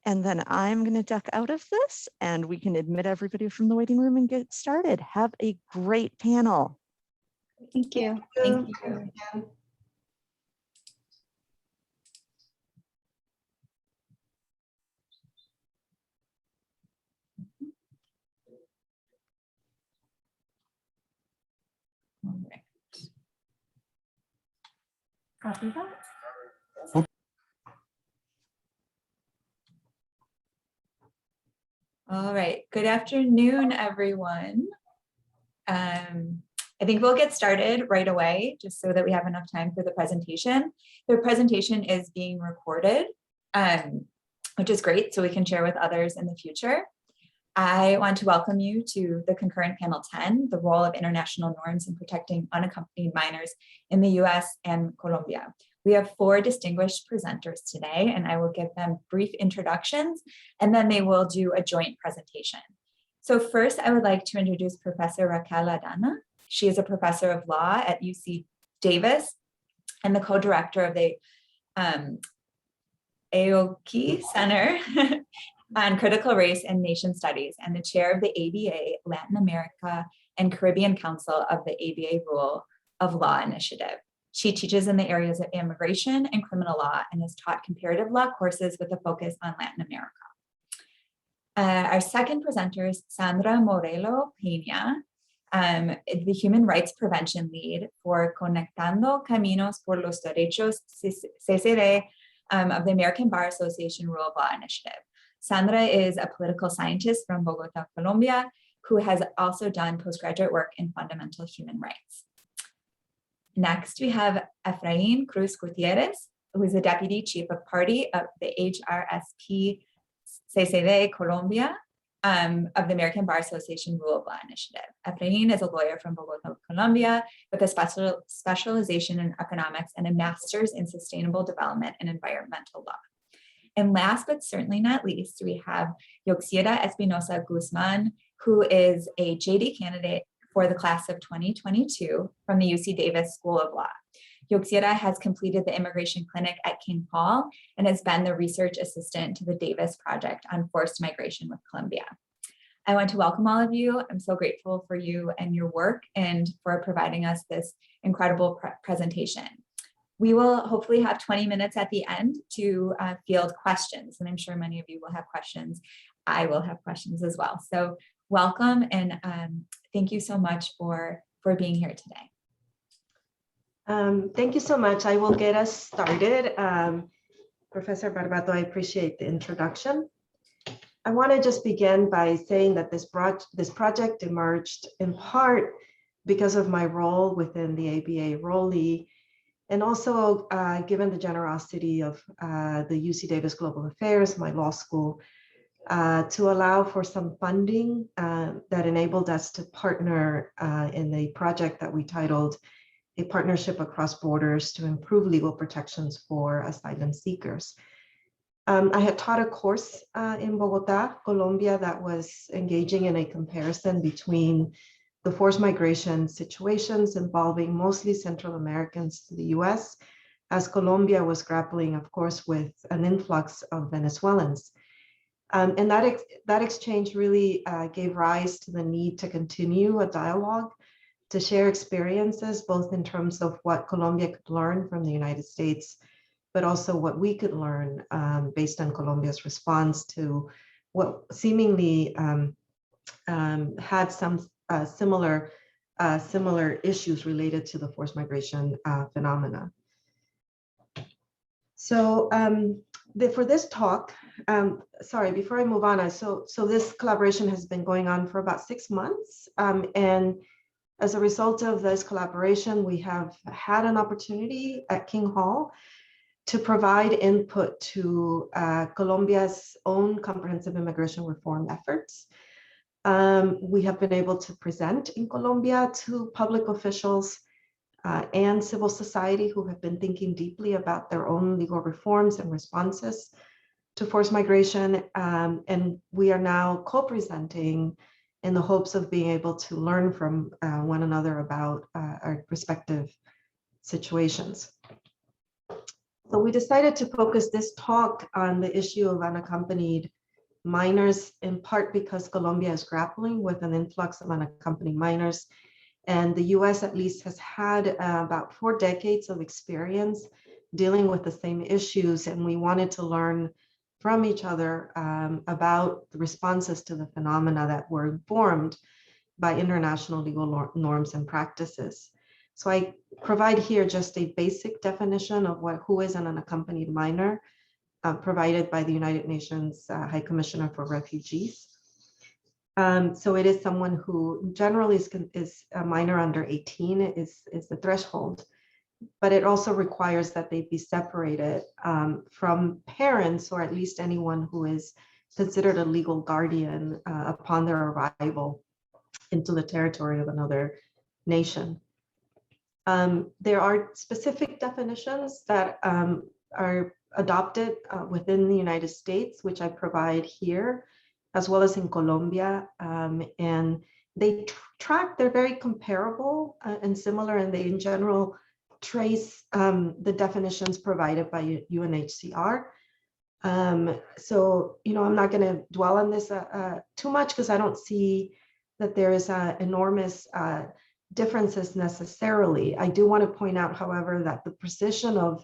And then I'm going to duck out of this and we can admit everybody from the waiting room and get started. Have a great panel. Thank you. Thank you. All right. Copy that. All right, good afternoon, everyone. I think we'll get started right away, just so that we have enough time for the presentation. The presentation is being recorded, which is great, so we can share with others in the future. I want to welcome you to the Concurrent Panel 10, the role of international norms in protecting unaccompanied minors in the US and Colombia. We have 4 distinguished presenters today, and I will give them brief introductions, and then they will do a joint presentation. So first, I would like to introduce Professor Raquel Adana. She is a professor of law at UC Davis and the co-director of the AOKI Center on Critical Race and Nation Studies and the chair of the ABA Latin America and Caribbean Council of the ABA Rule of Law Initiative. She teaches in the areas of immigration and criminal law and has taught comparative law courses with a focus on Latin America. Our second presenter is Sandra Morelo Peña, the Human Rights Prevention Lead for Conectando Caminos por los Derechos CCD of the American Bar Association Rule of Law Initiative. Sandra is a political scientist from Bogota, Colombia, who has also done postgraduate work in fundamental human rights. Next, we have Efraín Cruz Gutierrez, who is the Deputy Chief of Party of the HRSP CCD Colombia of the American Bar Association Rule of Law Initiative. Efraín is a lawyer from Bogota, Colombia, with a specialization in economics and a master's in sustainable development and environmental law. And last but certainly not least, we have Yoxira Espinosa Guzman, who is a JD candidate for the class of 2022 from the UC Davis School of Law. Yoxira has completed the immigration clinic at King Hall and has been the research assistant to the Davis Project on Forced Migration with Colombia. I want to welcome all of you. I'm so grateful for you and your work and for providing us this incredible presentation. We will hopefully have 20 minutes at the end to field questions, and I'm sure many of you will have questions. I will have questions as well. So welcome, and thank you so much for being here today. Thank you so much. I will get us started. Professor Barbato, I appreciate the introduction. I want to just begin by saying that this project emerged in part because of my role within the ABA Rollie, and also given the generosity of the UC Davis Global Affairs, my law school, to allow for some funding that enabled us to partner in a project that we titled A Partnership Across Borders to Improve Legal Protections for Asylum Seekers. I had taught a course in Bogota, Colombia, that was engaging in a comparison between the forced migration situations involving mostly Central Americans to the US, as Colombia was grappling, of course, with an influx of Venezuelans. And that exchange really gave rise to the need to continue a dialogue, to share experiences, both in terms of what Colombia could learn from the United States, but also what we could learn based on Colombia's response to what seemingly had some similar issues related to the forced migration phenomena. So for this talk, sorry, before I move on, so this collaboration has been going on for about 6 months, and as a result of this collaboration, we have had an opportunity at King Hall to provide input to Colombia's own comprehensive immigration reform efforts. We have been able to present in Colombia to public officials and civil society who have been thinking deeply about their own legal reforms and responses to forced migration. And we are now co-presenting in the hopes of being able to learn from one another about our respective situations. So we decided to focus this talk on the issue of unaccompanied minors, in part because Colombia is grappling with an influx of unaccompanied minors. And the US at least has had about 4 decades of experience dealing with the same issues. And we wanted to learn from each other about the responses to the phenomena that were informed by international legal norms and practices. So I provide here just a basic definition of who is an unaccompanied minor, provided by the United Nations High Commissioner for Refugees. So it is someone who generally is a minor under 18 is the threshold, but it also requires that they be separated from parents, or at least anyone who is considered a legal guardian upon their arrival into the territory of another nation. There are specific definitions that are adopted within the United States, which I provide here, as well as in Colombia. And they they're very comparable and similar, and they in general trace the definitions provided by UNHCR. So, I'm not going to dwell on this too much because I don't see that there is enormous differences necessarily. I do want to point out, however, that the precision of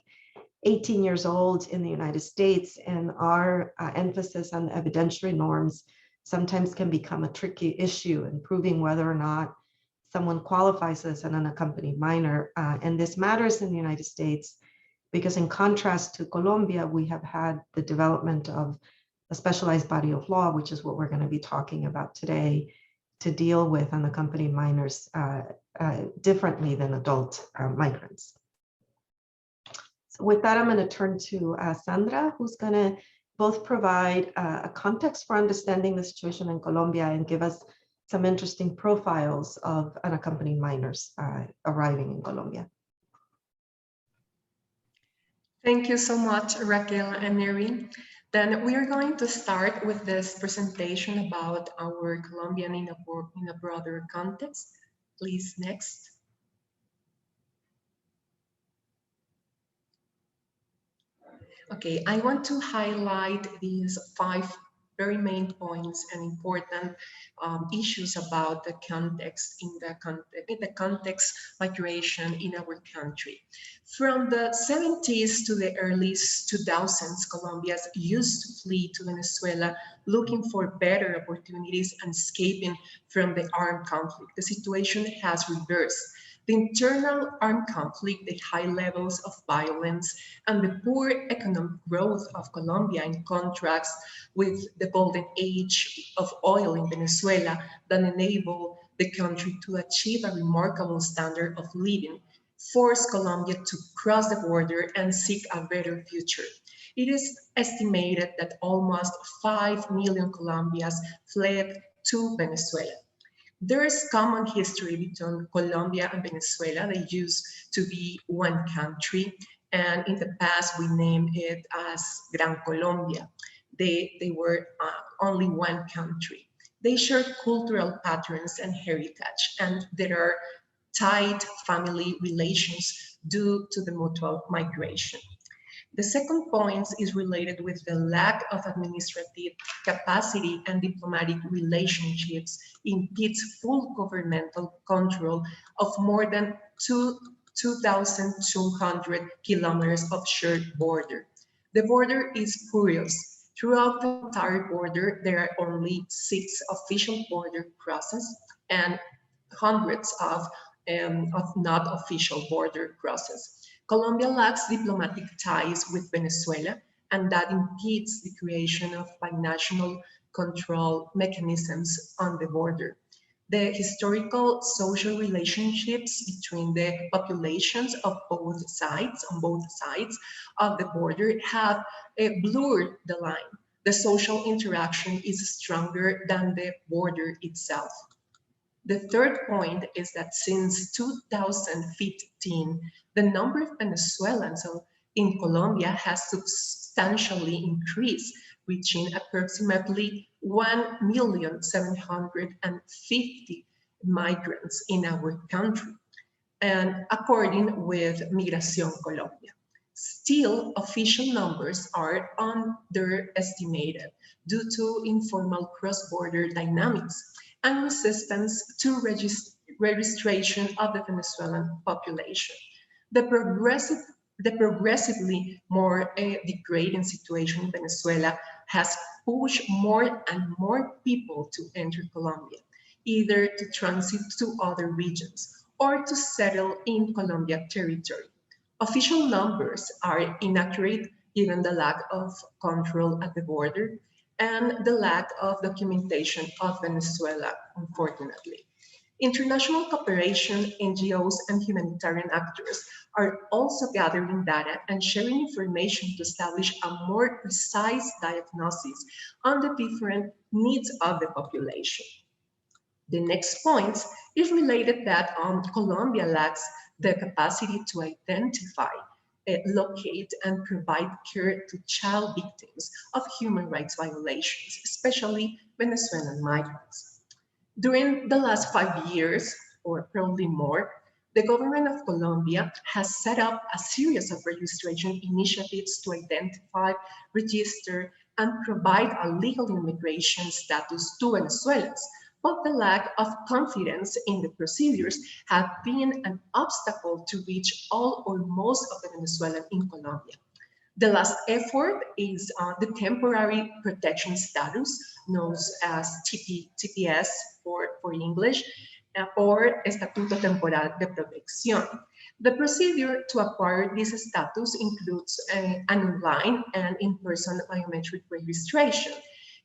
18 years old in the United States and our emphasis on evidentiary norms sometimes can become a tricky issue in proving whether or not someone qualifies as an unaccompanied minor. And this matters in the United States because, in contrast to Colombia, we have had the development of a specialized body of law, which is what we're going to be talking about today, to deal with unaccompanied minors differently than adult migrants. So with that, I'm going to turn to Sandra, who's going to both provide a context for understanding the situation in Colombia and give us some interesting profiles of unaccompanied minors arriving in Colombia. Thank you so much, Raquel and Mary. Then we are going to start with this presentation about our Colombian in a broader context. Please, next. Okay, I want to highlight these 5 very main points and important issues about the context in the context migration in our country. From the 70s to the early 2000s, Colombians used to flee to Venezuela looking for better opportunities and escaping from the armed conflict. The situation has reversed. The internal armed conflict, the high levels of violence, and the poor economic growth of Colombia, in contrast with the golden age of oil in Venezuela that enabled the country to achieve a remarkable standard of living, forced Colombia to cross the border and seek a better future. It is estimated that almost 5 million Colombians fled to Venezuela. There is common history between Colombia and Venezuela. They used to be one country, and in the past we named it as Gran Colombia. They were only one country. They share cultural patterns and heritage, and there are tight family relations due to the mutual migration. The second point is related with the lack of administrative capacity and diplomatic relationships impedes full governmental control of more than 2,200 kilometers of shared border. The border is porous. Throughout the entire border, there are only 6 official border crosses and hundreds of not official border crosses. Colombia lacks diplomatic ties with Venezuela, and that impedes the creation of binational control mechanisms on the border. The historical social relationships between the populations of both sides, on both sides of the border, have blurred the line. The social interaction is stronger than the border itself. The third point is that since 2015, the number of Venezuelans in Colombia has substantially increased, reaching approximately 1,750,000 migrants in our country, and according with Migración Colombia. Still, official numbers are underestimated due to informal cross-border dynamics and resistance to registration of the Venezuelan population. The progressively more degrading situation in Venezuela has pushed more and more people to enter Colombia, either to transit to other regions or to settle in Colombia territory. Official numbers are inaccurate given the lack of control at the border and the lack of documentation of Venezuela, unfortunately. International cooperation, NGOs, and humanitarian actors are also gathering data and sharing information to establish a more precise diagnosis on the different needs of the population. The next point is related that Colombia lacks the capacity to identify, locate, and provide care to child victims of human rights violations, especially Venezuelan migrants. During the last 5 years, or probably more, the government of Colombia has set up a series of registration initiatives to identify, register, and provide a legal immigration status to Venezuelans. But the lack of confidence in the procedures have been an obstacle to reach all or most of the Venezuelans in Colombia. The last effort is the temporary protection status, known as TPS for English, or Estatuto Temporal de Protección. The procedure to acquire this status includes an online and in-person biometric registration.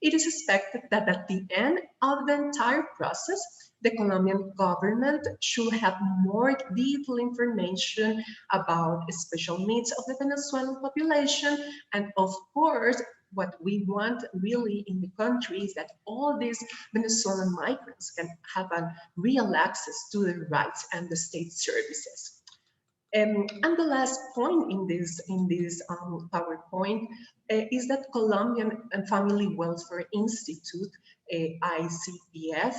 It is expected that at the end of the entire process, the Colombian government should have more detailed information about the special needs of the Venezuelan population. And of course, what we want really in the country is that all these Venezuelan migrants can have a real access to their rights and the state services. And the last point in this PowerPoint is that Colombian Family Welfare Institute, ICPF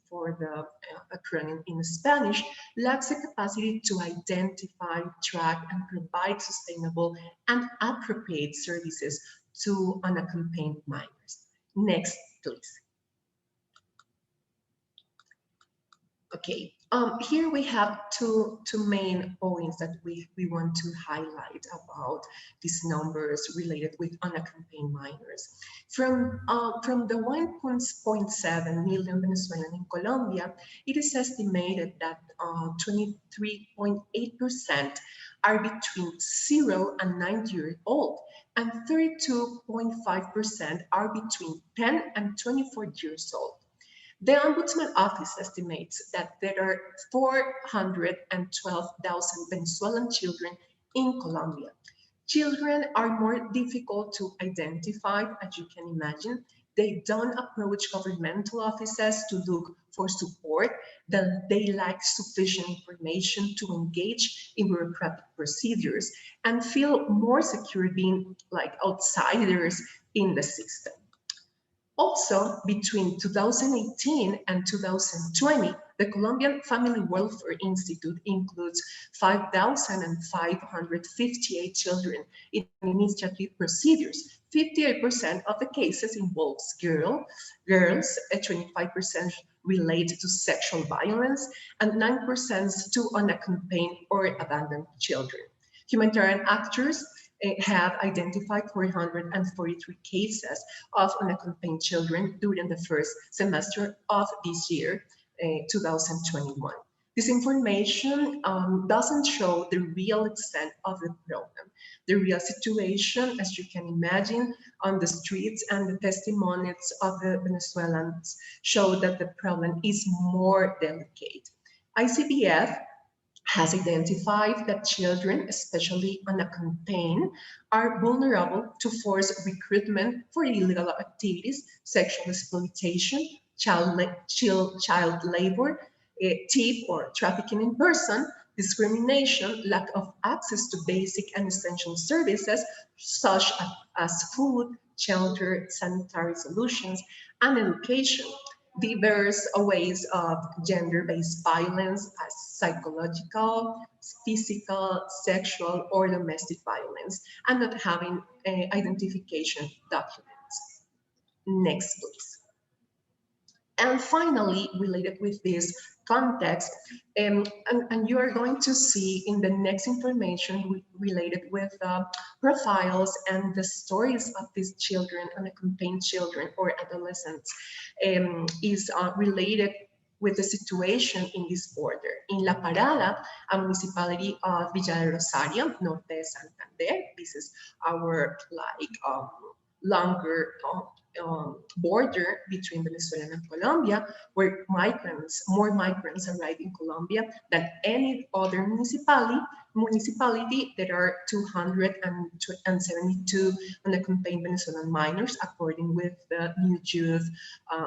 for the acronym in Spanish, lacks the capacity to identify, track, and provide sustainable and appropriate services to unaccompanied minors. Next, please. Okay, here we have two main points that we want to highlight about these numbers related with unaccompanied minors. From the 1.7 million Venezuelans in Colombia, it is estimated that 23.8% are between 0 and 9 years old, and 32.5% are between 10 and 24 years old. The Ombudsman Office estimates that there are 412,000 Venezuelan children in Colombia. Children are more difficult to identify, as you can imagine. They don't approach governmental offices to look for support, that they lack sufficient information to engage in bureaucratic procedures and feel more secure being like outsiders in the system. Also, between 2018 and 2020, the Colombian Family Welfare Institute includes 5,558 children in administrative procedures. 58% of the cases involves girls, 25% relate to sexual violence, and 9% to unaccompanied or abandoned children. Humanitarian actors have identified 443 cases of unaccompanied children during the first semester of this year, 2021. This information doesn't show the real extent of the problem. The real situation, as you can imagine, on the streets and the testimonies of the Venezuelans show that the problem is more delicate. ICBF has identified that children, especially unaccompanied, are vulnerable to forced recruitment for illegal activities, sexual exploitation, child labor, thief or trafficking in person, discrimination, lack of access to basic and essential services such as food, shelter, sanitary solutions, and education. diverse ways of gender-based violence as psychological, physical, sexual, or domestic violence, and not having identification documents. Next, please. And finally, related with this context, and you are going to see in the next information related with profiles and the stories of these children, unaccompanied children or adolescents, is related with the situation in this border. In La Parada, a municipality of Villa de Rosario, Norte de Santander, this is our longer border between Venezuela and Colombia, where more migrants arrive in Colombia than any other municipality. There are 272 unaccompanied Venezuelan minors, according with the New Youth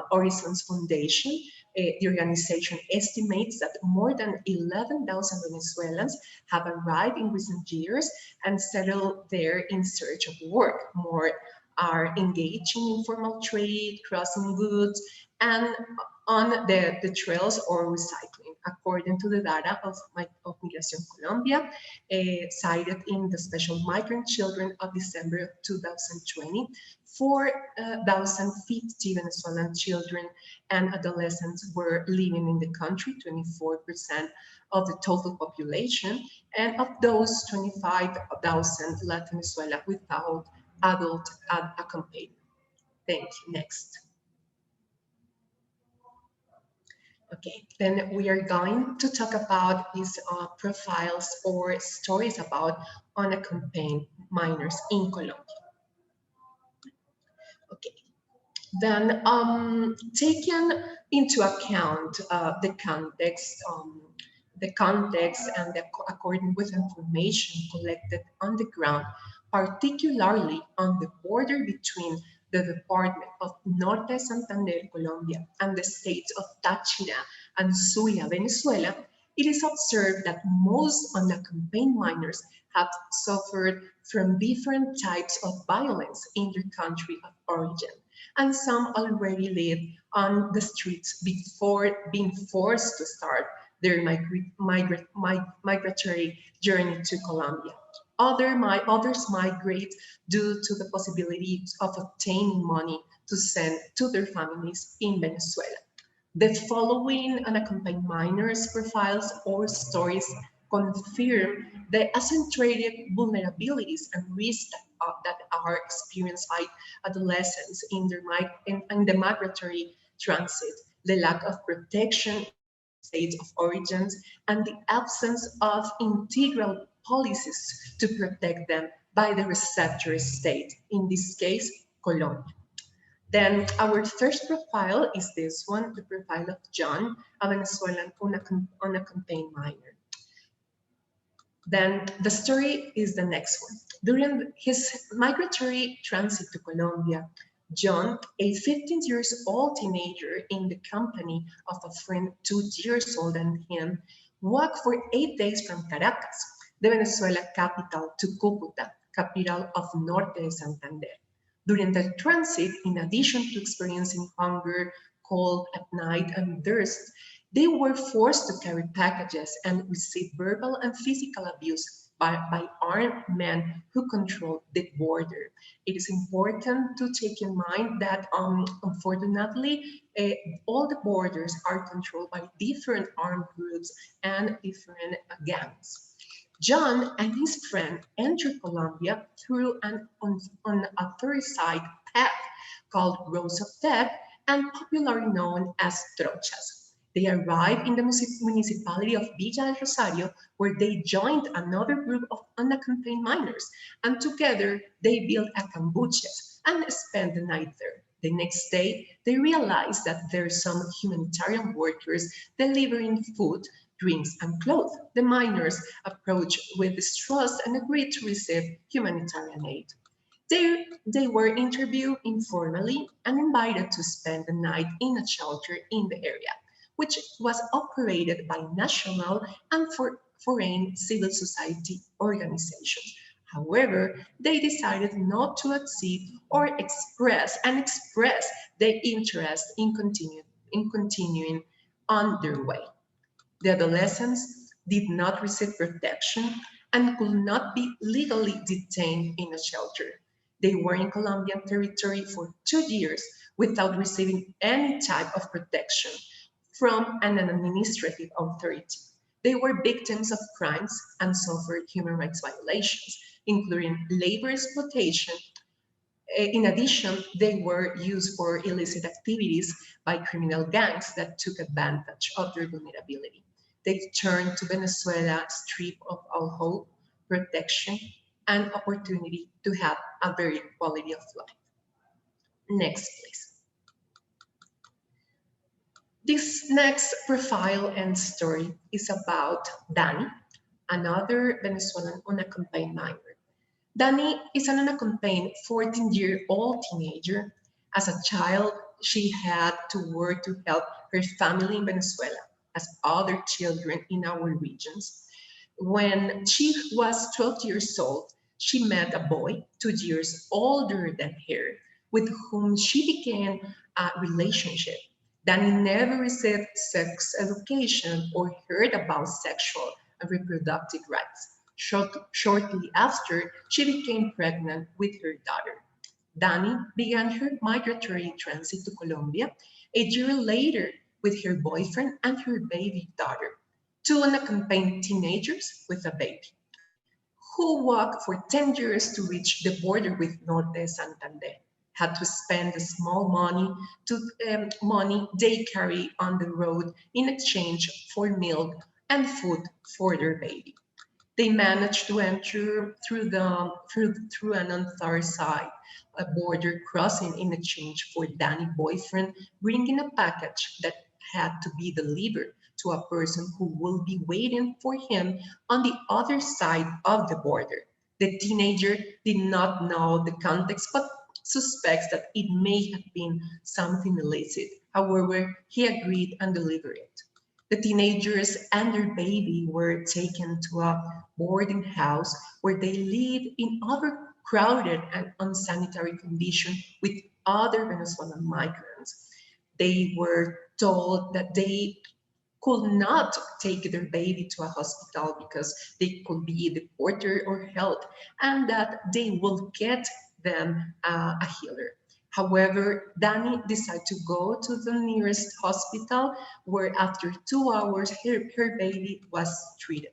Horizons Foundation. The organization estimates that more than 11,000 Venezuelans have arrived in recent years and settled there in search of work. More are engaged in informal trade, crossing goods, and on the trails or recycling, according to the data of Migración Colombia, cited in the Special Migrant Children of December of 2020. 4,050 Venezuelan children and adolescents were living in the country, 24% of the total population, and of those, 25,000 left Venezuela without adult accompanied. Thank you. Next. Okay, then we are going to talk about these profiles or stories about unaccompanied minors in Colombia. Okay, then taking into account the context and according with information collected on the ground, particularly on the border between the Department of Norte de Santander, Colombia, and the states of Táchira and Zulia, Venezuela, it is observed that most unaccompanied minors have suffered from different types of violence in their country of origin, and some already live on the streets before being forced to start their migratory journey to Colombia. Others migrate due to the possibility of obtaining money to send to their families in Venezuela. The following unaccompanied minors profiles or stories confirm the accentuated vulnerabilities and risks that are experienced by adolescents in the migratory transit, the lack of protection, states of origins, and the absence of integral policies to protect them by the receptor state, in this case, Colombia. Then our first profile is this one, the profile of John, a Venezuelan unaccompanied minor. Then the story is the next one. During his migratory transit to Colombia, John, a 15-year-old teenager in the company of a friend 2 years older than him, walked for 8 days from Caracas, the Venezuela capital, to Cúcuta, capital of Norte de Santander. During the transit, in addition to experiencing hunger, cold at night, and thirst, they were forced to carry packages and receive verbal and physical abuse by armed men who controlled the border. It is important to take in mind that unfortunately, all the borders are controlled by different armed groups and different gangs. John and his friend entered Colombia through an unauthorized path called Roads of Death and popularly known as trochas. They arrived in the municipality of Villa de Rosario, where they joined another group of unaccompanied minors, and together they built a cambuches and spent the night there. The next day, they realized that there are some humanitarian workers delivering food, drinks, and clothes. The minors approached with distrust and agreed to receive humanitarian aid. They were interviewed informally and invited to spend the night in a shelter in the area, which was operated by national and foreign civil society organizations. However, they decided not to accede or express their interest in continuing in continuing on their way. The adolescents did not receive protection and could not be legally detained in a shelter. They were in Colombian territory for 2 years without receiving any type of protection from an administrative authority. They were victims of crimes and suffered human rights violations, including labor exploitation. In addition, they were used for illicit activities by criminal gangs that took advantage of their vulnerability. They turned to Venezuela stripped of all hope, protection, and opportunity to have a very quality of life. Next, please. This next profile and story is about Dani, another Venezuelan unaccompanied minor. Dani is an unaccompanied 14-year-old teenager. As a child, she had to work to help her family in Venezuela, as other children in our regions. When she was 12 years old, she met a boy 2 years older than her, with whom she began a relationship. Dani never received sex education or heard about sexual and reproductive rights. Shortly after, she became pregnant with her daughter. Dani began her migratory transit to Colombia a year later with her boyfriend and her baby daughter, two unaccompanied teenagers with a baby, who walked for 10 years to reach the border with Norte Santander, had to spend the small money they carry on the road in exchange for milk and food for their baby. They managed to enter through an unthought side, a border crossing in exchange for Danny's boyfriend bringing a package that had to be delivered to a person who will be waiting for him on the other side of the border. The teenager did not know the context, but suspects that it may have been something illicit. However, he agreed and delivered it. The teenagers and their baby were taken to a boarding house where they lived in overcrowded and unsanitary conditions with other Venezuelan migrants. They were told that they could not take their baby to a hospital because they could be deported or held, and that they will get them a healer. However, Dani decided to go to the nearest hospital where after 2 hours her baby was treated.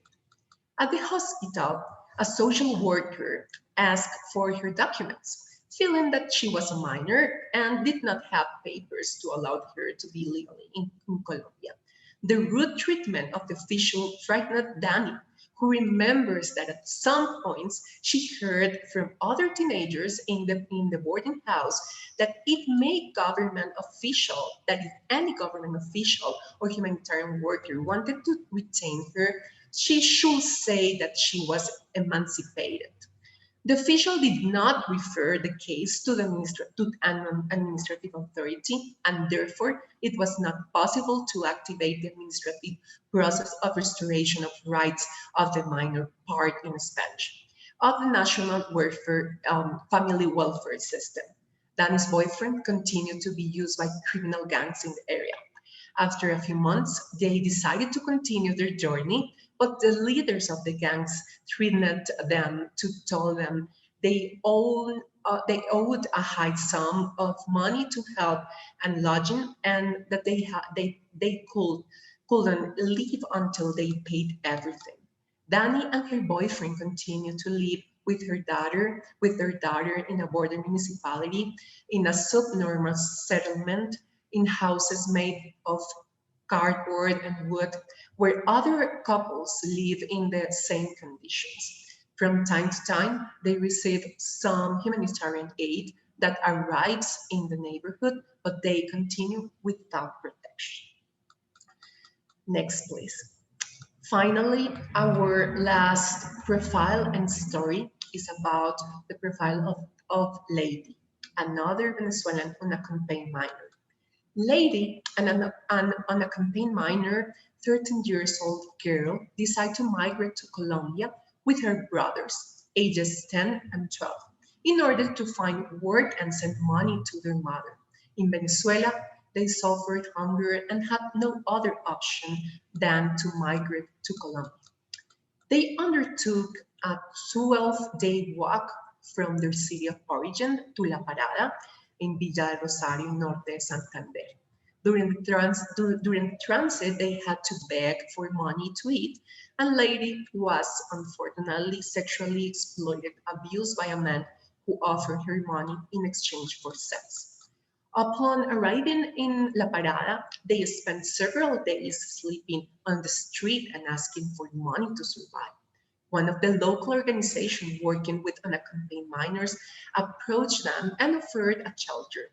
At the hospital, a social worker asked for her documents, feeling that she was a minor and did not have papers to allow her to be legally in Colombia. The rude treatment of the official frightened Dani, who remembers that at some points she heard from other teenagers in the boarding house that if any government official or humanitarian worker wanted to retain her, she should say that she was emancipated. The official did not refer the case to an administrative authority, and therefore it was not possible to activate the administrative process of restoration of rights of the minor, part in Spanish, of the National Family Welfare System. Dani's boyfriend continued to be used by criminal gangs in the area. After a few months, they decided to continue their journey, but the leaders of the gangs threatened them to tell them they owed a high sum of money to help and lodging, and that they couldn't leave until they paid everything. Dani and her boyfriend continued to live with their daughter in a border municipality, in a subnormal settlement, in houses made of cardboard and wood, where other couples live in the same conditions. From time to time, they receive some humanitarian aid that arrives in the neighborhood, but they continue without protection. Next, please. Finally, our last profile and story is about the profile of Lady, another Venezuelan unaccompanied minor. Lady, an unaccompanied minor, 13 years old girl, decided to migrate to Colombia with her brothers, ages 10 and 12, in order to find work and send money to their mother. In Venezuela, They suffered hunger and had no other option than to migrate to Colombia. They undertook a 12-day walk from their city of origin to La Parada in Villa de Rosario, Norte de Santander. During transit, they had to beg for money to eat, and Lady was unfortunately sexually exploited, abused by a man who offered her money in exchange for sex. Upon arriving in La Parada, they spent several days sleeping on the street and asking for money to survive. One of the local organizations working with unaccompanied minors approached them and offered a shelter.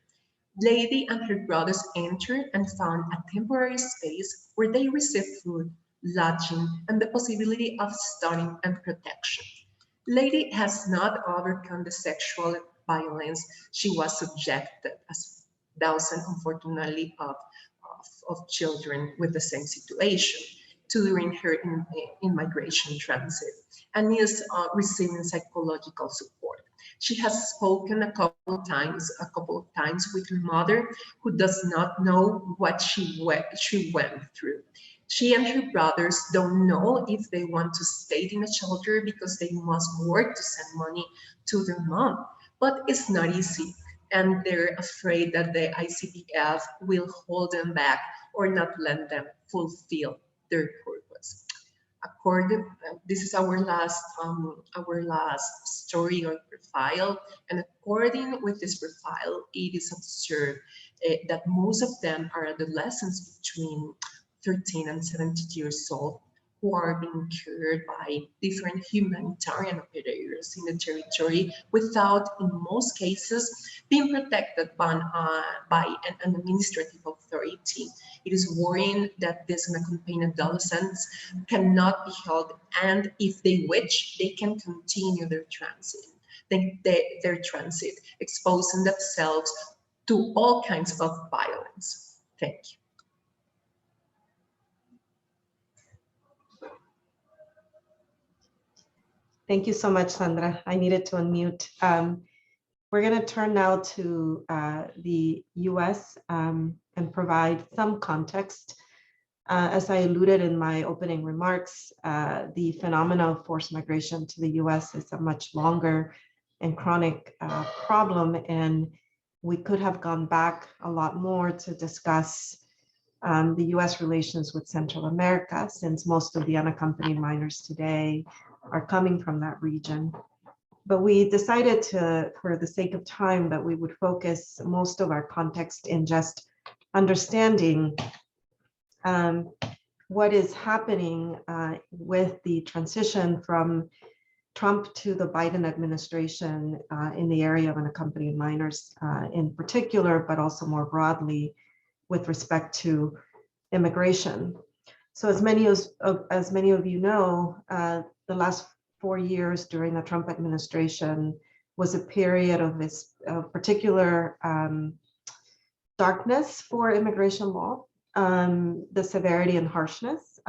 Lady and her brothers entered and found a temporary space where they received food, lodging, and the possibility of study and protection. Lady has not overcome the sexual violence she was subjected, as thousands, unfortunately, of children with the same situation during her immigration transit, and is receiving psychological support. She has spoken a couple of times with her mother, who does not know what she went through. She and her brothers don't know if they want to stay in a shelter because they must work to send money to their mom, but it's not easy, and they're afraid that the ICPF will hold them back or not let them fulfill their purpose. This is our last story or profile, and according with this profile, it is observed that most of them are adolescents between 13 and 17 years old, who are being cared by different humanitarian operators in the territory without, in most cases, being protected by an administrative authority. It is worrying that these unaccompanied adolescents cannot be held, and if they wish, they can continue their transit, exposing themselves to all kinds of violence. Thank you. Thank you so much, Sandra. I needed to unmute. We're going to turn now to the US and provide some context. As I alluded in my opening remarks, the phenomena of forced migration to the US is a much longer and chronic problem, and we could have gone back a lot more to discuss the US relations with Central America, since most of the unaccompanied minors today are coming from that region. But we decided to, for the sake of time, that we would focus most of our context in just understanding what is happening with the transition from Trump to the Biden administration in the area of unaccompanied minors in particular, but also more broadly with respect to immigration. So as many of you know, the last 4 years during the Trump administration was a period of this particular darkness for immigration law. The severity and harshness,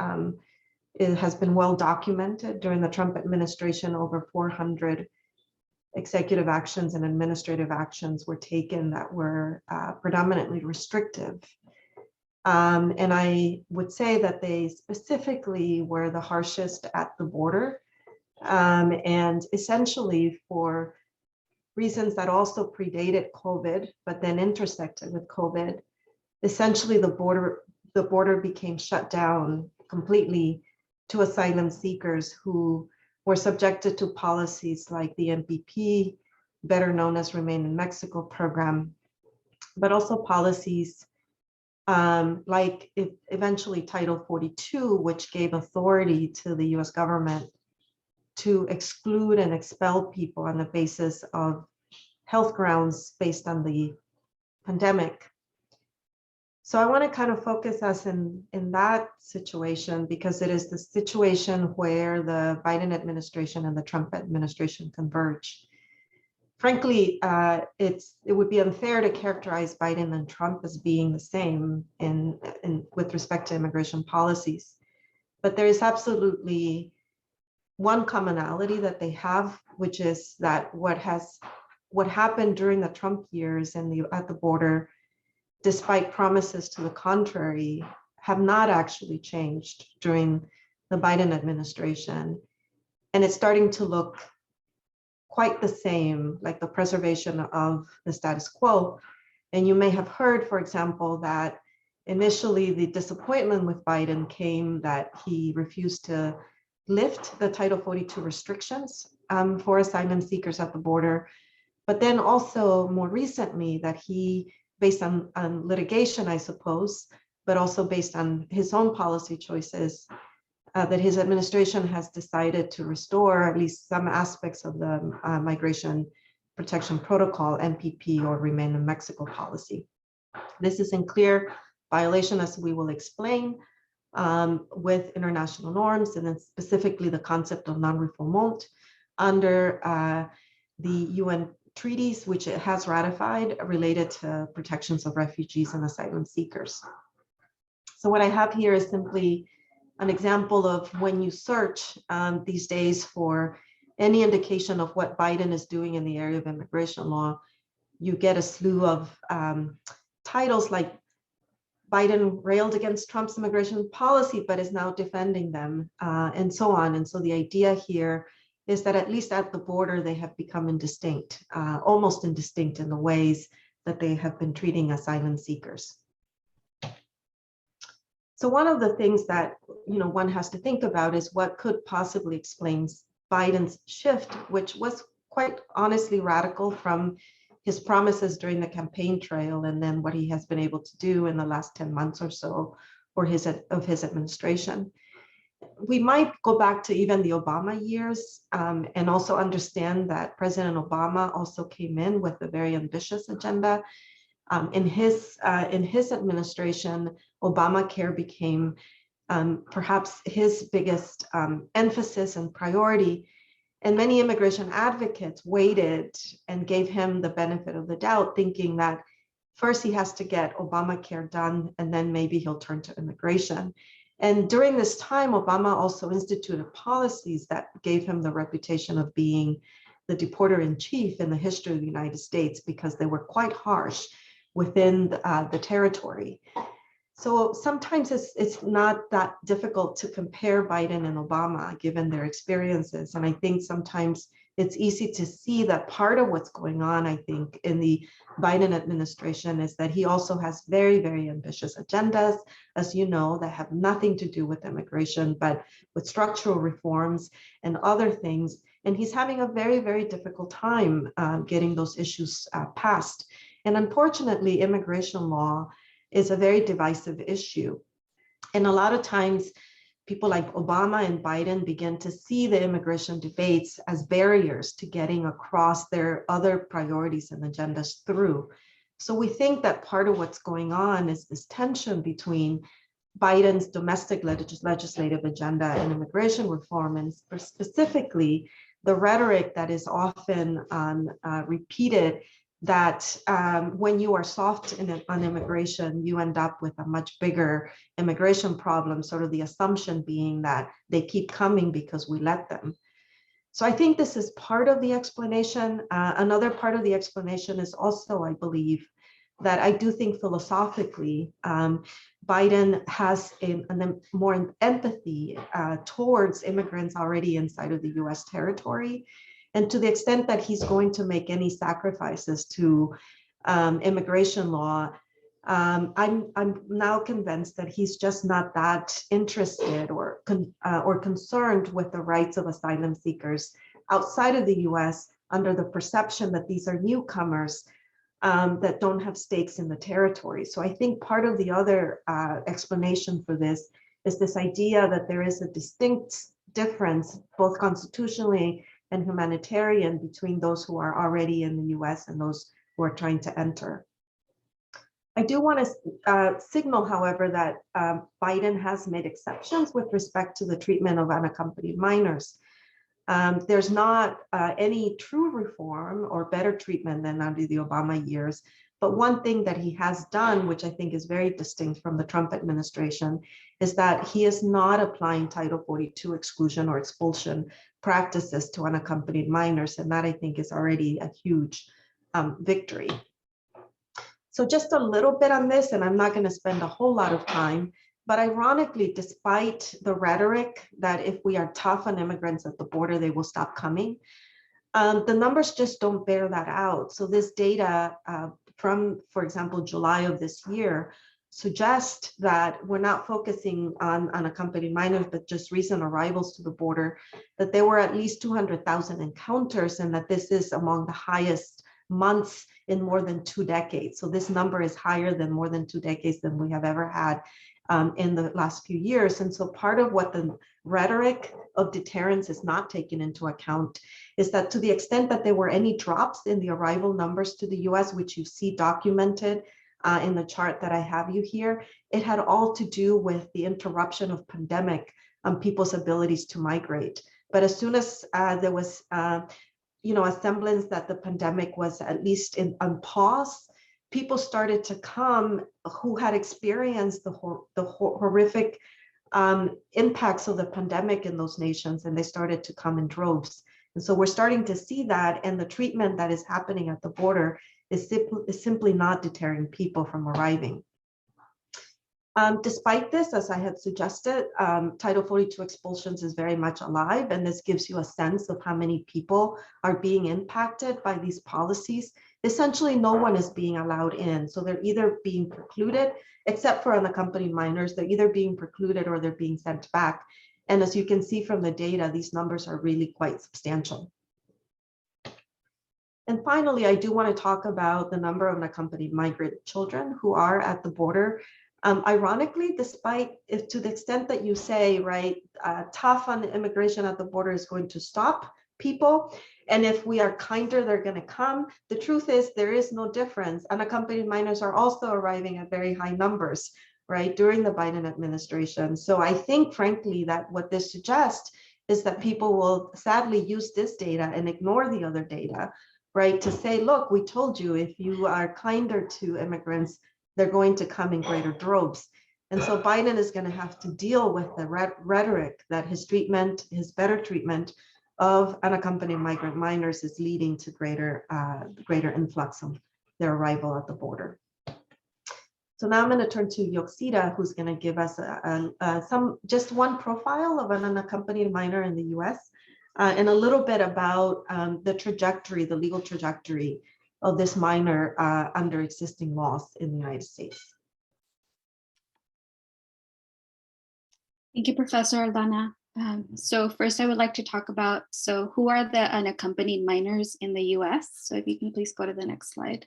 it has been well documented. During the Trump administration, over 400 executive actions and administrative actions were taken that were predominantly restrictive. And I would say that they specifically were the harshest at the border, and essentially for reasons that also predated COVID, but then intersected with COVID. Essentially, the border became shut down completely to asylum seekers who were subjected to policies like the MPP, better known as Remain in Mexico program, but also policies like eventually Title 42, which gave authority to the US government to exclude and expel people on the basis of health grounds based on the pandemic. So I want to kind of focus us in that situation, because it is the situation where the Biden administration and the Trump administration converge. Frankly, it would be unfair to characterize Biden and Trump as being the same with respect to immigration policies. But there is absolutely one commonality that they have, which is that what happened during the Trump years at the border despite promises to the contrary, have not actually changed during the Biden administration. And it's starting to look quite the same, like the preservation of the status quo. And you may have heard, for example, that initially the disappointment with Biden came that he refused to lift the Title 42 restrictions for asylum seekers at the border. But then also more recently that he, based on litigation, I suppose, but also based on his own policy choices, that his administration has decided to restore at least some aspects of the Migration Protection Protocol, MPP, or Remain in Mexico policy. This is in clear violation, as we will explain, with international norms, and then specifically the concept of non-refoulement under the UN treaties, which it has ratified related to protections of refugees and asylum seekers. So what I have here is simply an example of when you search these days for any indication of what Biden is doing in the area of immigration law, you get a slew of titles like Biden railed against Trump's immigration policy, but is now defending them, and so on. And so the idea here is that at least at the border, they have become indistinct, almost indistinct in the ways that they have been treating asylum seekers. So one of the things that one has to think about is what could possibly explain Biden's shift, which was quite honestly radical from his promises during the campaign trail, and then what he has been able to do in the last 10 months or so of his administration. We might go back to even the Obama years and also understand that President Obama also came in with a very ambitious agenda. In his administration, Obamacare became perhaps his biggest emphasis and priority. And many immigration advocates waited and gave him the benefit of the doubt, thinking that first he has to get Obamacare done, and then maybe he'll turn to immigration. And during this time, Obama also instituted policies that gave him the reputation of being the deporter in chief in the history of the United States, because they were quite harsh within the territory. So sometimes it's not that difficult to compare Biden and Obama, given their experiences. And I think sometimes it's easy to see that part of what's going on, I think, in the Biden administration is that he also has very, very ambitious agendas, as you know, that have nothing to do with immigration, but with structural reforms and other things. And he's having a very, very difficult time getting those issues passed. And unfortunately, immigration law is a very divisive issue. And a lot of times, people like Obama and Biden begin to see the immigration debates as barriers to getting across their other priorities and agendas through. So we think that part of what's going on is this tension between Biden's domestic legislative agenda and immigration reform, and specifically the rhetoric that is often repeated that when you are soft on immigration, you end up with a much bigger immigration problem, sort of the assumption being that they keep coming because we let them. So I think this is part of the explanation. Another part of the explanation is also, I believe, that I do think philosophically, Biden has a more empathy towards immigrants already inside of the US territory. And to the extent that he's going to make any sacrifices to immigration law, I'm now convinced that he's just not that interested or concerned with the rights of asylum seekers outside of the US, under the perception that these are newcomers that don't have stakes in the territory. So I think part of the other explanation for this is this idea that there is a distinct difference, both constitutionally and humanitarian, between those who are already in the US and those who are trying to enter. I do want to signal, however, that Biden has made exceptions with respect to the treatment of unaccompanied minors. There's not any true reform or better treatment than under the Obama years. But one thing that he has done, which I think is very distinct from the Trump administration, is that he is not applying Title 42 exclusion or expulsion practices to unaccompanied minors. And that, I think, is already a huge victory. So just a little bit on this, and I'm not going to spend a whole lot of time, but ironically, despite the rhetoric that if we are tough on immigrants at the border, they will stop coming, the numbers just don't bear that out. So this data from, for example, July of this year suggest that we're not focusing on unaccompanied minors, but just recent arrivals to the border, that there were at least 200,000 encounters, and that this is among the highest months in more than 2 decades. So this number is higher than more than 2 decades than we have ever had in the last few years. And so part of what the rhetoric of deterrence is not taken into account is that to the extent that there were any drops in the arrival numbers to the US, which you see documented in the chart that I have you here, it had all to do with the interruption of pandemic on people's abilities to migrate. But as soon as there was a semblance that the pandemic was at least on pause, people started to come who had experienced the horrific impacts of the pandemic in those nations, and they started to come in droves. And so we're starting to see that, and the treatment that is happening at the border is simply not deterring people from arriving. Despite this, as I had suggested, Title 42 expulsions is very much alive, and this gives you a sense of how many people are being impacted by these policies. Essentially, no one is being allowed in. So they're either being precluded, except for unaccompanied minors, they're either being precluded or they're being sent back. And as you can see from the data, these numbers are really quite substantial. And finally, I do want to talk about the number of unaccompanied migrant children who are at the border. Ironically, despite, if to the extent that you say, right, tough on immigration at the border is going to stop people, and if we are kinder, they're going to come. The truth is there is no difference. Unaccompanied minors are also arriving at very high numbers, right, during the Biden administration. So I think, frankly, that what this suggests is that people will sadly use this data and ignore the other data, right, to say, look, we told you if you are kinder to immigrants, they're going to come in greater droves. And so Biden is going to have to deal with the rhetoric that his better treatment of unaccompanied migrant minors is leading to greater influx of their arrival at the border. So now I'm going to turn to Yoxida, who's going to give us just one profile of an unaccompanied minor in the US, and a little bit about the legal trajectory of this minor under existing laws in the United States. Thank you, Professor Aldana. So first I would like to talk about, who are the unaccompanied minors in the US? So if you can please go to the next slide.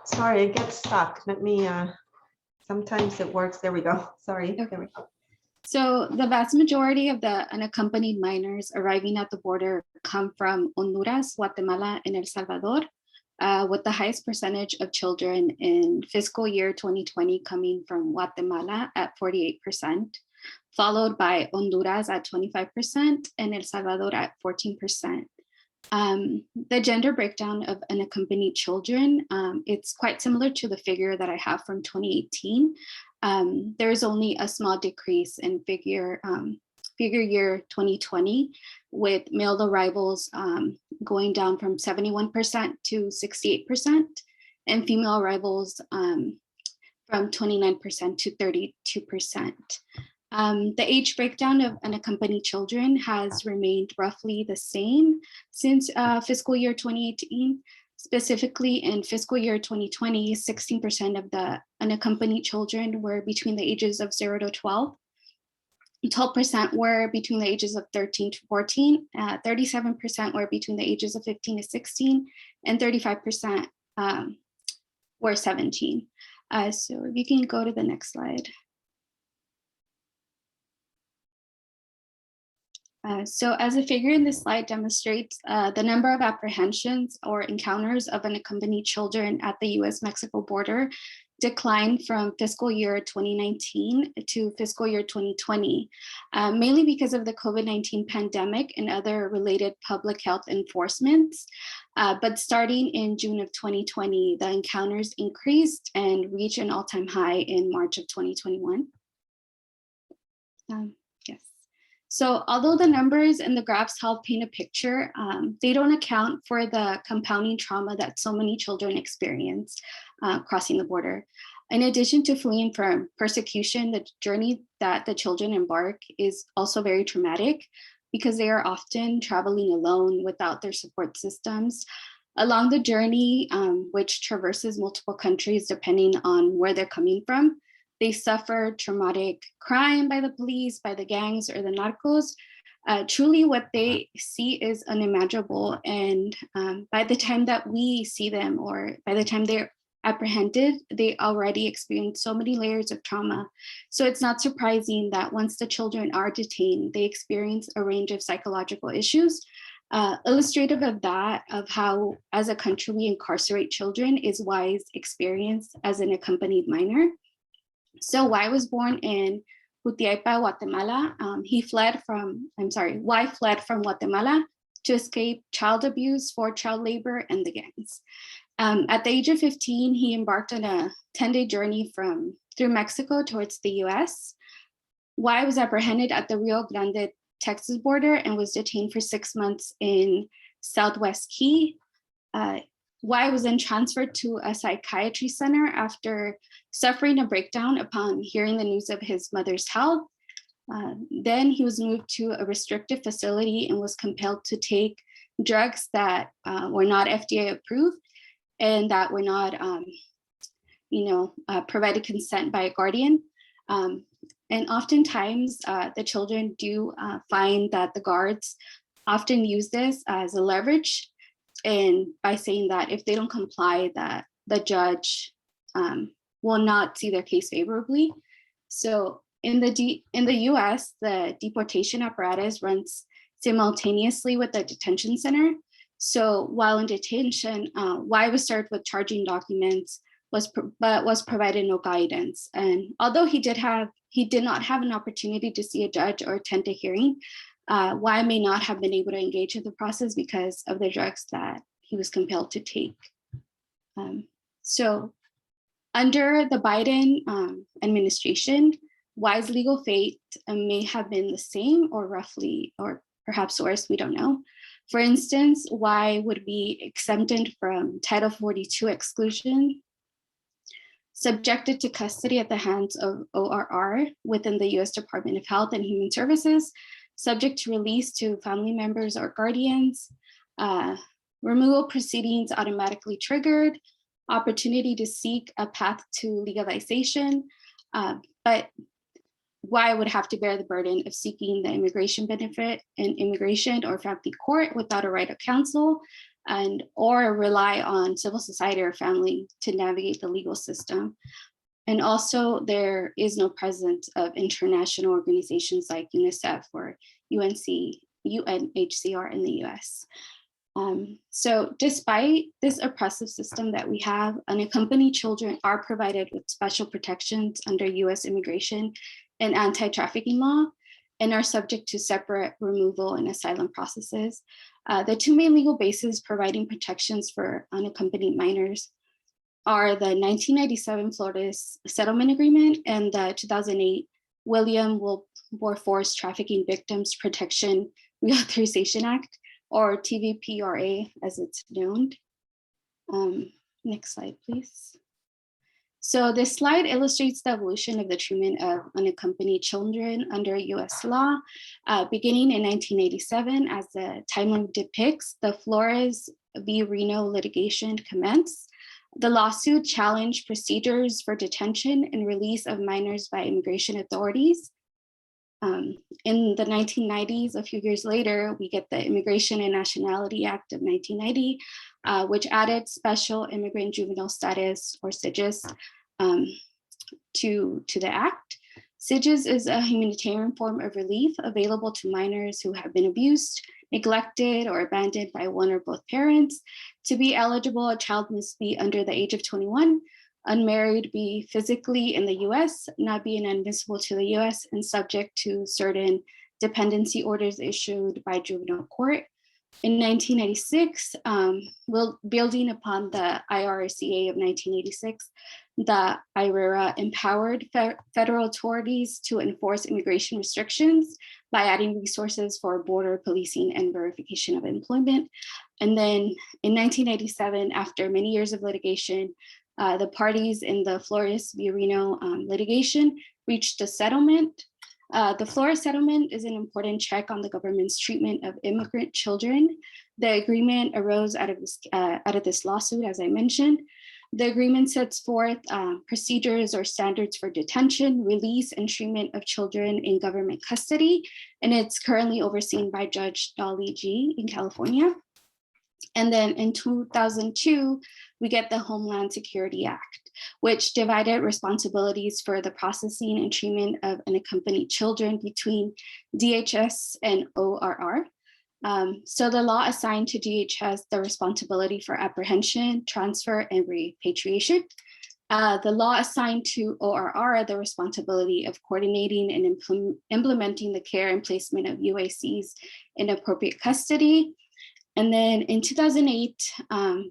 Sorry, it gets stuck. Let me, sometimes it works. There we go. Sorry. Okay. There we go. So the vast majority of the unaccompanied minors arriving at the border come from Honduras, Guatemala, and El Salvador, with the highest percentage of children in fiscal year 2020 coming from Guatemala at 48%, followed by Honduras at 25% and El Salvador at 14%. The gender breakdown of unaccompanied children, it's quite similar to the figure that I have from 2018. There is only a small decrease in figure year 2020, with male arrivals going down from 71% to 68%, and female arrivals from 29% to 32%. The age breakdown of unaccompanied children has remained roughly the same since fiscal year 2018. Specifically in fiscal year 2020, 16% of the unaccompanied children were between the ages of 0 to 12. 12% were between the ages of 13 to 14, 37% were between the ages of 15 to 16, and 35% were 17. So if you can go to the next slide. So as a figure in this slide demonstrates, the number of apprehensions or encounters of unaccompanied children at the US-Mexico border declined from fiscal year 2019 to fiscal year 2020, mainly because of the COVID-19 pandemic and other related public health enforcements. But starting in June of 2020, the encounters increased and reached an all-time high in March of 2021. Yes. So although the numbers and the graphs help paint a picture, they don't account for the compounding trauma that so many children experience crossing the border. In addition to fleeing from persecution, the journey that the children embark is also very traumatic because they are often traveling alone without their support systems. Along the journey, which traverses multiple countries depending on where they're coming from, they suffer traumatic crime by the police, by the gangs, or the narcos. Truly what they see is unimaginable. And by the time that we see them, or by the time they're apprehended, they already experience so many layers of trauma. So it's not surprising that once the children are detained, they experience a range of psychological issues. Illustrative of that, of how as a country we incarcerate children, is Y's experience as an accompanied minor. So Y was born in Jutiapa, Guatemala. Y fled from Guatemala to escape child abuse, for child labor, and the gangs. At the age of 15, he embarked on a 10-day journey through Mexico towards the US. Y was apprehended at the Rio Grande, Texas border and was detained for 6 months in Southwest Key. Y was then transferred to a psychiatry center after suffering a breakdown upon hearing the news of his mother's health. Then he was moved to a restricted facility and was compelled to take drugs that were not FDA approved and that were not provided consent by a guardian. And oftentimes the children do find that the guards often use this as a leverage, and by saying that if they don't comply, that the judge will not see their case favorably. So in the US, the deportation apparatus runs simultaneously with the detention center. So while in detention, Y was served with charging documents, but was provided no guidance. And although he did not have an opportunity to see a judge or attend a hearing, Y may not have been able to engage in the process because of the drugs that he was compelled to take. So under the Biden administration, Y's legal fate may have been the same or roughly, or perhaps worse, we don't know. For instance, Y would be exempted from Title 42 exclusion, subjected to custody at the hands of ORR within the US Department of Health and Human Services, subject to release to family members or guardians, removal proceedings automatically triggered, opportunity to seek a path to legalization, but Y would have to bear the burden of seeking the immigration benefit in immigration or family court without a right of counsel, or rely on civil society or family to navigate the legal system. And also there is no presence of international organizations like UNICEF or UNHCR in the US. So despite this oppressive system that we have, unaccompanied children are provided with special protections under US immigration and anti-trafficking law, and are subject to separate removal and asylum processes. The two main legal bases providing protections for unaccompanied minors are the 1997 Florida Settlement Agreement and the 2008 William Wilberforce Trafficking Victims Protection Reauthorization Act, or TVPRA as it's known. Next slide, please. So this slide illustrates the evolution of the treatment of unaccompanied children under US law, beginning in 1987. As the timeline depicts, the Flores v. Reno litigation commenced. The lawsuit challenged procedures for detention and release of minors by immigration authorities. In the 1990s, a few years later, we get the Immigration and Nationality Act of 1990, which added special immigrant juvenile status, or SIJS, to the act. SIJS is a humanitarian form of relief available to minors who have been abused, neglected, or abandoned by one or both parents. To be eligible, a child must be under the age of 21, unmarried, be physically in the US, not be inadmissible to the US, and subject to certain dependency orders issued by juvenile court. In 1996, building upon the IRCA of 1986, the IRERA empowered federal authorities to enforce immigration restrictions by adding resources for border policing and verification of employment. And then in 1997, after many years of litigation, the parties in the Flores v. Reno litigation reached a settlement. The Flores settlement is an important check on the government's treatment of immigrant children. The agreement arose out of this lawsuit, as I mentioned. The agreement sets forth procedures or standards for detention, release, and treatment of children in government custody, and it's currently overseen by Judge Dolly G. in California. And then in 2002, we get the Homeland Security Act, which divided responsibilities for the processing and treatment of unaccompanied children between DHS and ORR. So the law assigned to DHS the responsibility for apprehension, transfer, and repatriation. The law assigned to ORR the responsibility of coordinating and implementing the care and placement of UACs in appropriate custody. And then in 2008,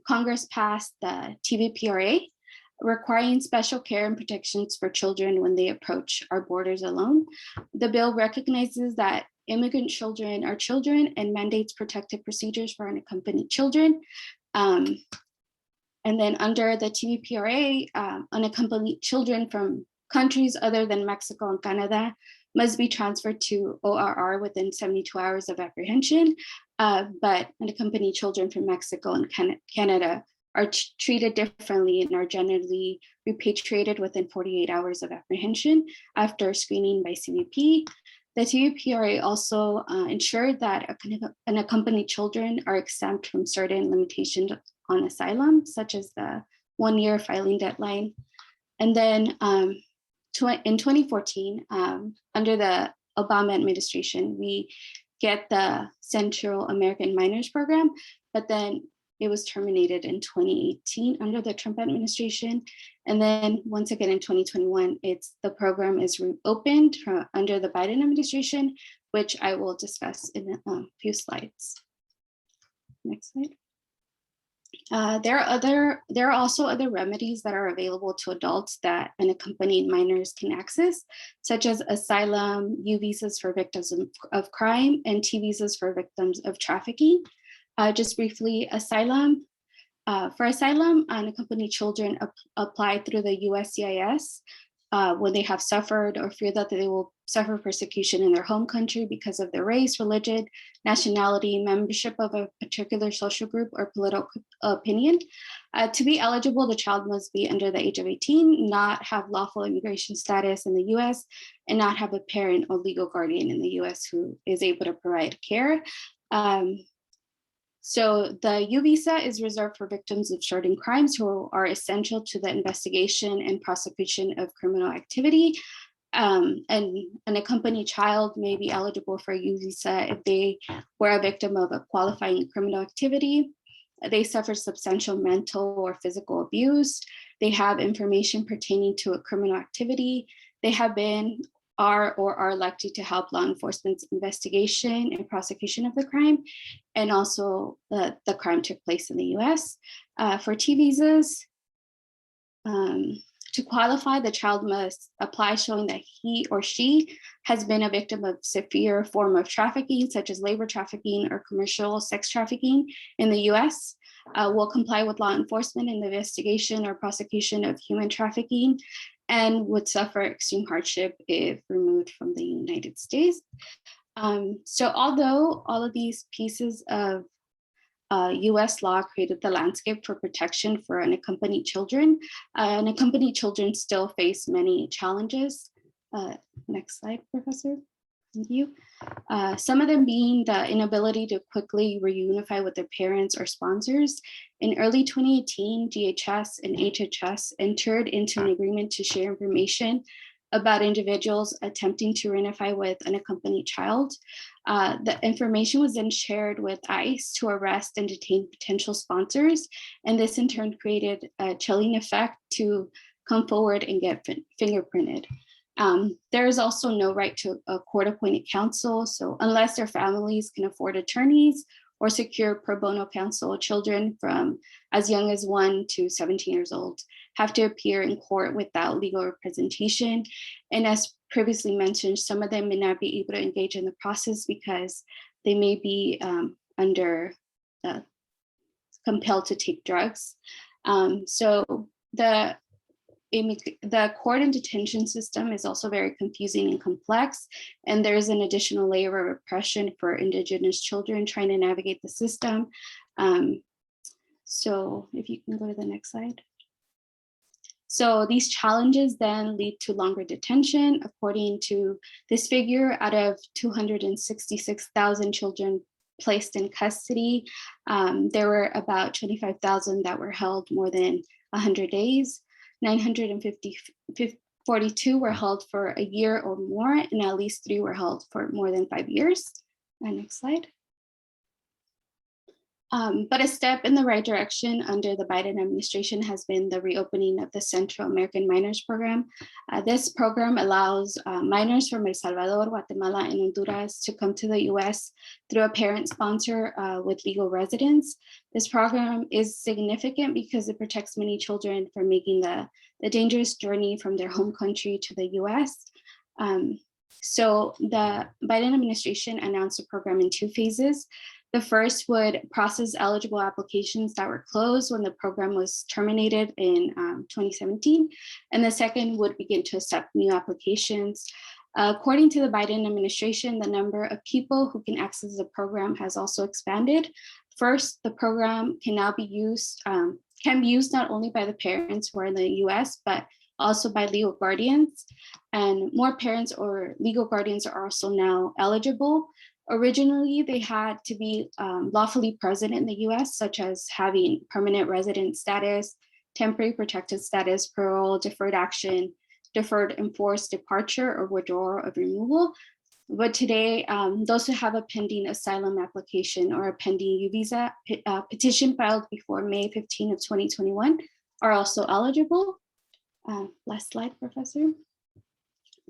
Congress passed the TVPRA, requiring special care and protections for children when they approach our borders alone. The bill recognizes that immigrant children are children and mandates protective procedures for unaccompanied children. And then under the TVPRA, unaccompanied children from countries other than Mexico and Canada must be transferred to ORR within 72 hours of apprehension. But unaccompanied children from Mexico and Canada are treated differently and are generally repatriated within 48 hours of apprehension after screening by CBP. The TVPRA also ensured that unaccompanied children are exempt from certain limitations on asylum, such as the 1-year filing deadline. And then in 2014, under the Obama administration, we get the Central American Minors Program, but then it was terminated in 2018 under the Trump administration. And then once again in 2021, the program is reopened under the Biden administration, which I will discuss in a few slides. Next slide. There are also other remedies that are available to adults that unaccompanied minors can access, such as asylum, U visas for victims of crime, and T visas for victims of trafficking. Just briefly, asylum. For asylum, unaccompanied children apply through the USCIS when they have suffered or fear that they will suffer persecution in their home country because of their race, religion, nationality, membership of a particular social group, or political opinion. To be eligible, the child must be under the age of 18, not have lawful immigration status in the US, and not have a parent or legal guardian in the US who is able to provide care. So the U visa is reserved for victims of certain crimes who are essential to the investigation and prosecution of criminal activity. And an accompanied child may be eligible for a U visa if they were a victim of a qualifying criminal activity, they suffer substantial mental or physical abuse, they have information pertaining to a criminal activity, they have been, are, or are likely to help law enforcement's investigation and prosecution of the crime, and also the crime took place in the US. For T visas, to qualify, the child must apply showing that he or she has been a victim of severe form of trafficking, such as labor trafficking or commercial sex trafficking in the US, will comply with law enforcement in the investigation or prosecution of human trafficking, and would suffer extreme hardship if removed from the United States. So although all of these pieces of US law created the landscape for protection for unaccompanied children, unaccompanied children still face many challenges. Next slide, Professor. Thank you. Some of them being the inability to quickly reunify with their parents or sponsors. In early 2018, DHS and HHS entered into an agreement to share information about individuals attempting to reunify with an unaccompanied child. The information was then shared with ICE to arrest and detain potential sponsors. And this in turn created a chilling effect to come forward and get fingerprinted. There is also no right to a court-appointed counsel. So unless their families can afford attorneys or secure pro bono counsel. Children from as young as 1 to 17 years old have to appear in court without legal representation. And as previously mentioned, some of them may not be able to engage in the process because they may be compelled to take drugs. So the court and detention system is also very confusing and complex, and there's an additional layer of repression for Indigenous children trying to navigate the system. So if you can go to the next slide. So these challenges then lead to longer detention. According to this figure, out of 266,000 children placed in custody, there were about 25,000 that were held more than 100 days. 942 were held for a year or more, and at least 3 were held for more than 5 years. Next slide. But a step in the right direction under the Biden administration has been the reopening of the Central American Minors Program. This program allows minors from El Salvador, Guatemala, and Honduras to come to the US through a parent sponsor with legal residence. This program is significant because it protects many children from making the dangerous journey from their home country to the US. So the Biden administration announced the program in 2 phases. The first would process eligible applications that were closed when the program was terminated in 2017. And the second would begin to accept new applications. According to the Biden administration, the number of people who can access the program has also expanded. First, the program can now be used, can be used not only by the parents who are in the US, but also by legal guardians. And more parents or legal guardians are also now eligible. Originally, they had to be lawfully present in the US, such as having permanent resident status, temporary protected status, parole, deferred action, deferred enforced departure, or withdrawal of removal. But today, those who have a pending asylum application or a pending U visa petition filed before May 15 of 2021 are also eligible. Last slide, Professor.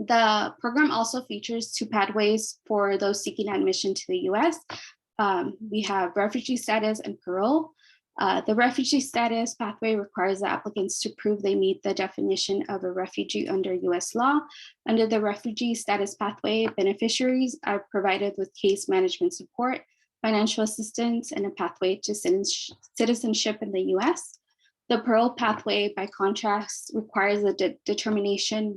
The program also features 2 pathways for those seeking admission to the US. We have refugee status and parole. The refugee status pathway requires the applicants to prove they meet the definition of a refugee under US law. Under the refugee status pathway, beneficiaries are provided with case management support, financial assistance, and a pathway to citizenship in the US. The parole pathway, by contrast, requires a determination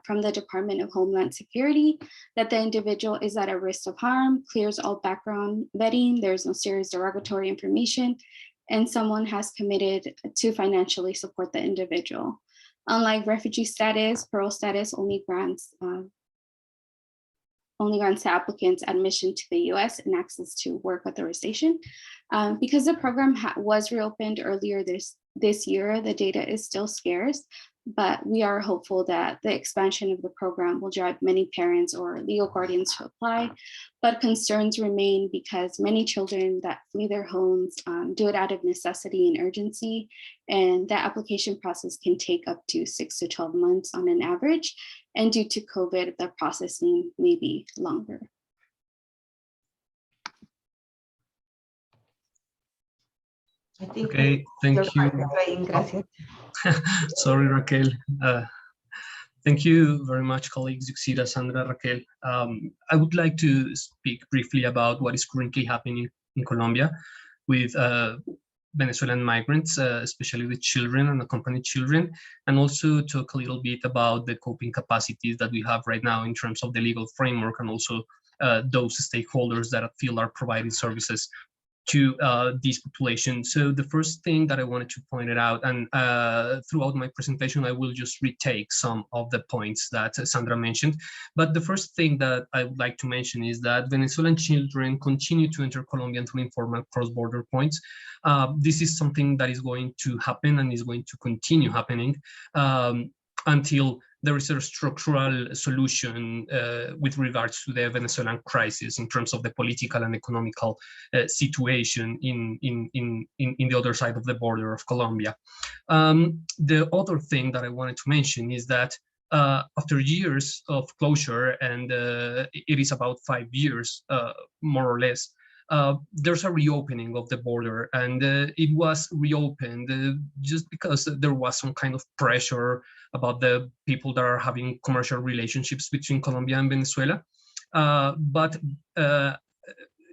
from the Department of Homeland Security that the individual is at a risk of harm, clears all background vetting, there's no serious derogatory information, and someone has committed to financially support the individual. Unlike refugee status, parole status only grants applicants admission to the US and access to work authorization. Because the program was reopened earlier this year, the data is still scarce, but we are hopeful that the expansion of the program will drive many parents or legal guardians to apply. But concerns remain because many children that flee their homes do it out of necessity and urgency, and the application process can take up to 6 to 12 months on an average. And due to COVID, the processing may be longer. I think Okay, thank you. Gracias. Sorry, Raquel. Thank you very much, colleagues Yuxida, Sandra, Raquel. I would like to speak briefly about what is currently happening in Colombia with Venezuelan migrants, especially with children and unaccompanied children, and also talk a little bit about the coping capacities that we have right now in terms of the legal framework and also those stakeholders that I feel are providing services to this population. So the first thing that I wanted to point it out, and throughout my presentation, I will just retake some of the points that Sandra mentioned. But the first thing that I would like to mention is that Venezuelan children continue to enter Colombia through informal cross-border points. This is something that is going to happen and is going to continue happening until there is a structural solution with regards to the Venezuelan crisis in terms of the political and economical situation in the other side of the border of Colombia. The other thing that I wanted to mention is that after years of closure, and it is about 5 years, more or less, there's a reopening of the border, and it was reopened just because there was some kind of pressure about the people that are having commercial relationships between Colombia and Venezuela. But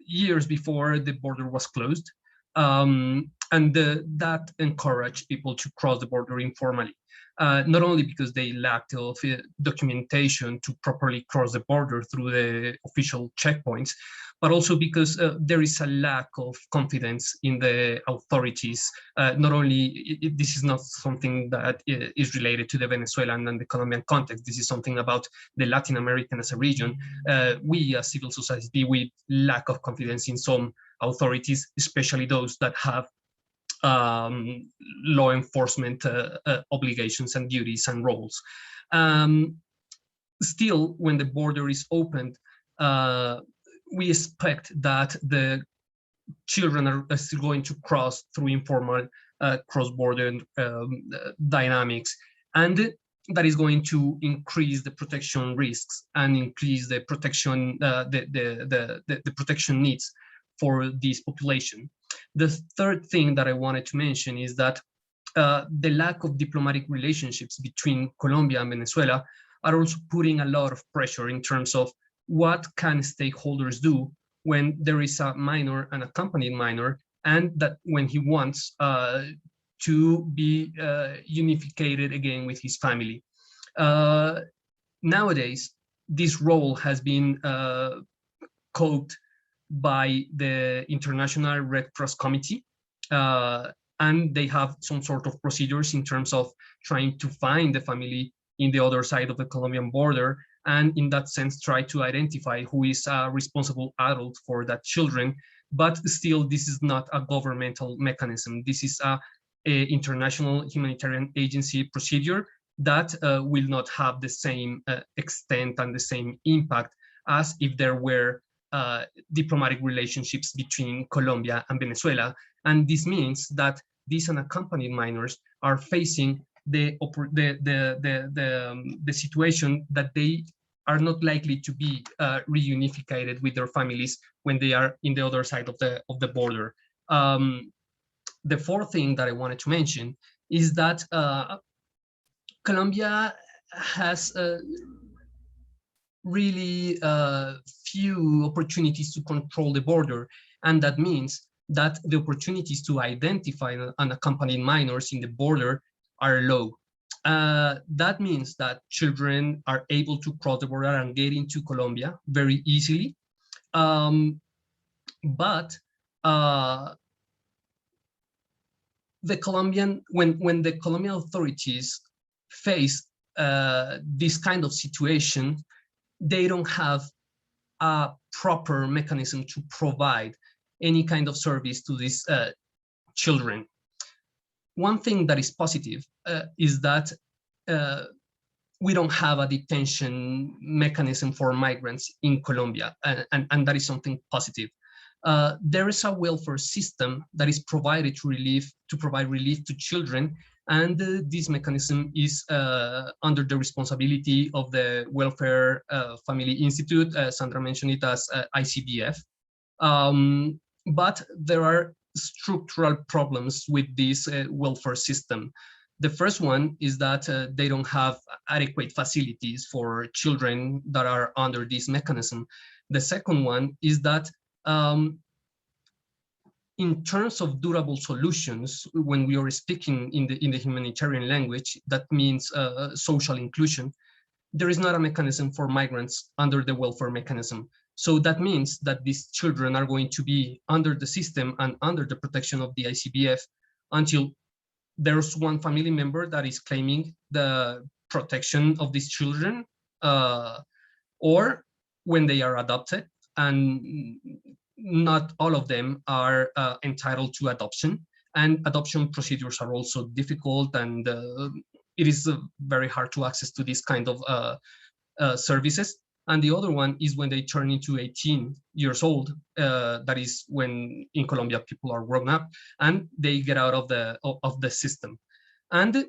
years before, the border was closed, and that encouraged people to cross the border informally. Not only because they lacked of documentation to properly cross the border through the official checkpoints, but also because there is a lack of confidence in the authorities. Not only, this is not something that is related to the Venezuelan and the Colombian context, this is something about the Latin American as a region. We as civil society, we lack of confidence in some authorities, especially those that have law enforcement obligations and duties and roles. Still, when the border is opened, we expect that the children are still going to cross through informal cross-border dynamics, and that is going to increase the protection risks and increase the protection the protection needs for this population. The third thing that I wanted to mention is that the lack of diplomatic relationships between Colombia and Venezuela are also putting a lot of pressure in terms of what can stakeholders do when there is a minor, an accompanied minor, and that when he wants to be unificated again with his family. Nowadays, this role has been coped by the International Red Cross Committee, and they have some sort of procedures in terms of trying to find the family in the other side of the Colombian border, and in that sense try to identify who is a responsible adult for that children. But still, this is not a governmental mechanism. This is a international humanitarian agency procedure that will not have the same extent and the same impact as if there were diplomatic relationships between Colombia and Venezuela. And this means that these unaccompanied minors are facing the situation that they are not likely to be reunificated with their families when they are in the other side of the border. The fourth thing that I wanted to mention is that Colombia has really few opportunities to control the border, and that means that the opportunities to identify unaccompanied minors in the border are low. That means that children are able to cross the border and get into Colombia very easily. But the Colombian, when the Colombian authorities face this kind of situation, they don't have a proper mechanism to provide any kind of service to these children. One thing that is positive is that we don't have a detention mechanism for migrants in Colombia, and that is something positive. There is a welfare system that is provided to provide relief to children, and this mechanism is under the responsibility of the Welfare Family Institute. Sandra mentioned it as ICDF. But there are structural problems with this welfare system. The first one is that they don't have adequate facilities for children that are under this mechanism. The second one is that in terms of durable solutions, when we are speaking in the humanitarian language, that means social inclusion, there is not a mechanism for migrants under the welfare mechanism. So that means that these children are going to be under the system and under the protection of the ICBF until there's one family member that is claiming the protection of these children, or when they are adopted, and not all of them are entitled to adoption. And adoption procedures are also difficult, and it is very hard to access to this kind of services. And the other one is when they turn into 18 years old. That is when in Colombia people are grown up and they get out of the system. And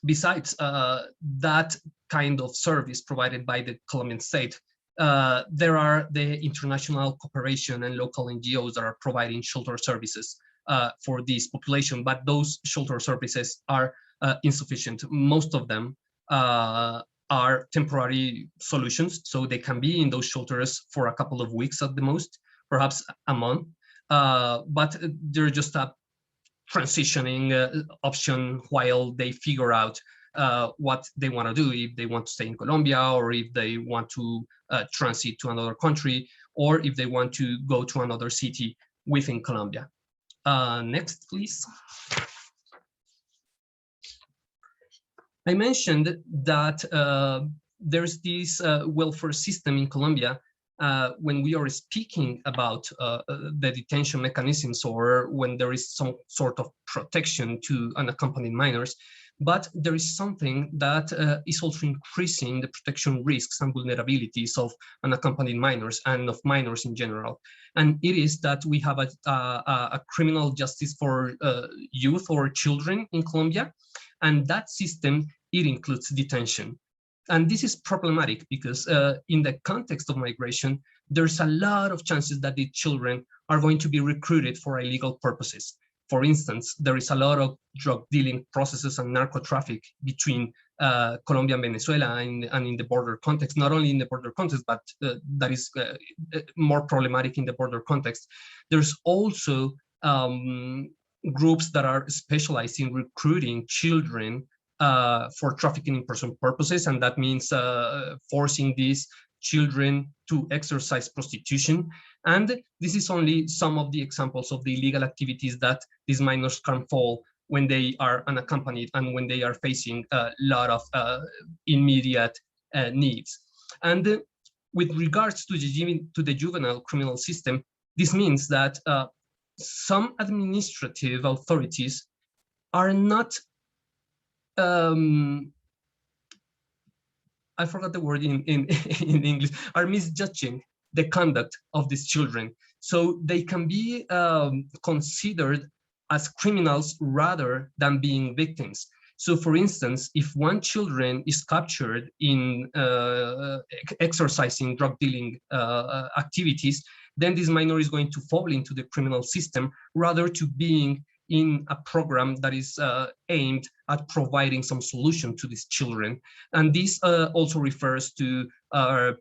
besides that kind of service provided by the Colombian state, there are the international cooperation and local NGOs that are providing shelter services for this population, but those shelter services are insufficient. Most of them are temporary solutions, so they can be in those shelters for a couple of weeks at the most, perhaps a month, but they're just a transitioning option while they figure out what they want to do, if they want to stay in Colombia, or if they want to transit to another country, or if they want to go to another city within Colombia. Next, please. I mentioned that there's this welfare system in Colombia when we are speaking about the detention mechanisms, or when there is some sort of protection to unaccompanied minors. But there is something that is also increasing the protection risks and vulnerabilities of unaccompanied minors and of minors in general. And it is that we have a criminal justice for youth or children in Colombia. And that system, it includes detention. And this is problematic because in the context of migration, there's a lot of chances that the children are going to be recruited for illegal purposes. For instance, there is a lot of drug dealing processes and narco traffic between Colombia and Venezuela, and in the border context, not only in the border context, but that is more problematic in the border context. There's also groups that are specialized in recruiting children for trafficking in person purposes, and that means forcing these children to exercise prostitution. And this is only some of the examples of the illegal activities that these minors can fall when they are unaccompanied and when they are facing a lot of immediate needs. And with regards to the juvenile criminal system, this means that some administrative authorities are not, I forgot the word in English, are misjudging the conduct of these children. So they can be considered as criminals rather than being victims. So for instance, if one children is captured in exercising drug dealing activities, then this minor is going to fall into the criminal system rather to being in a program that is aimed at providing some solution to these children. And this also refers to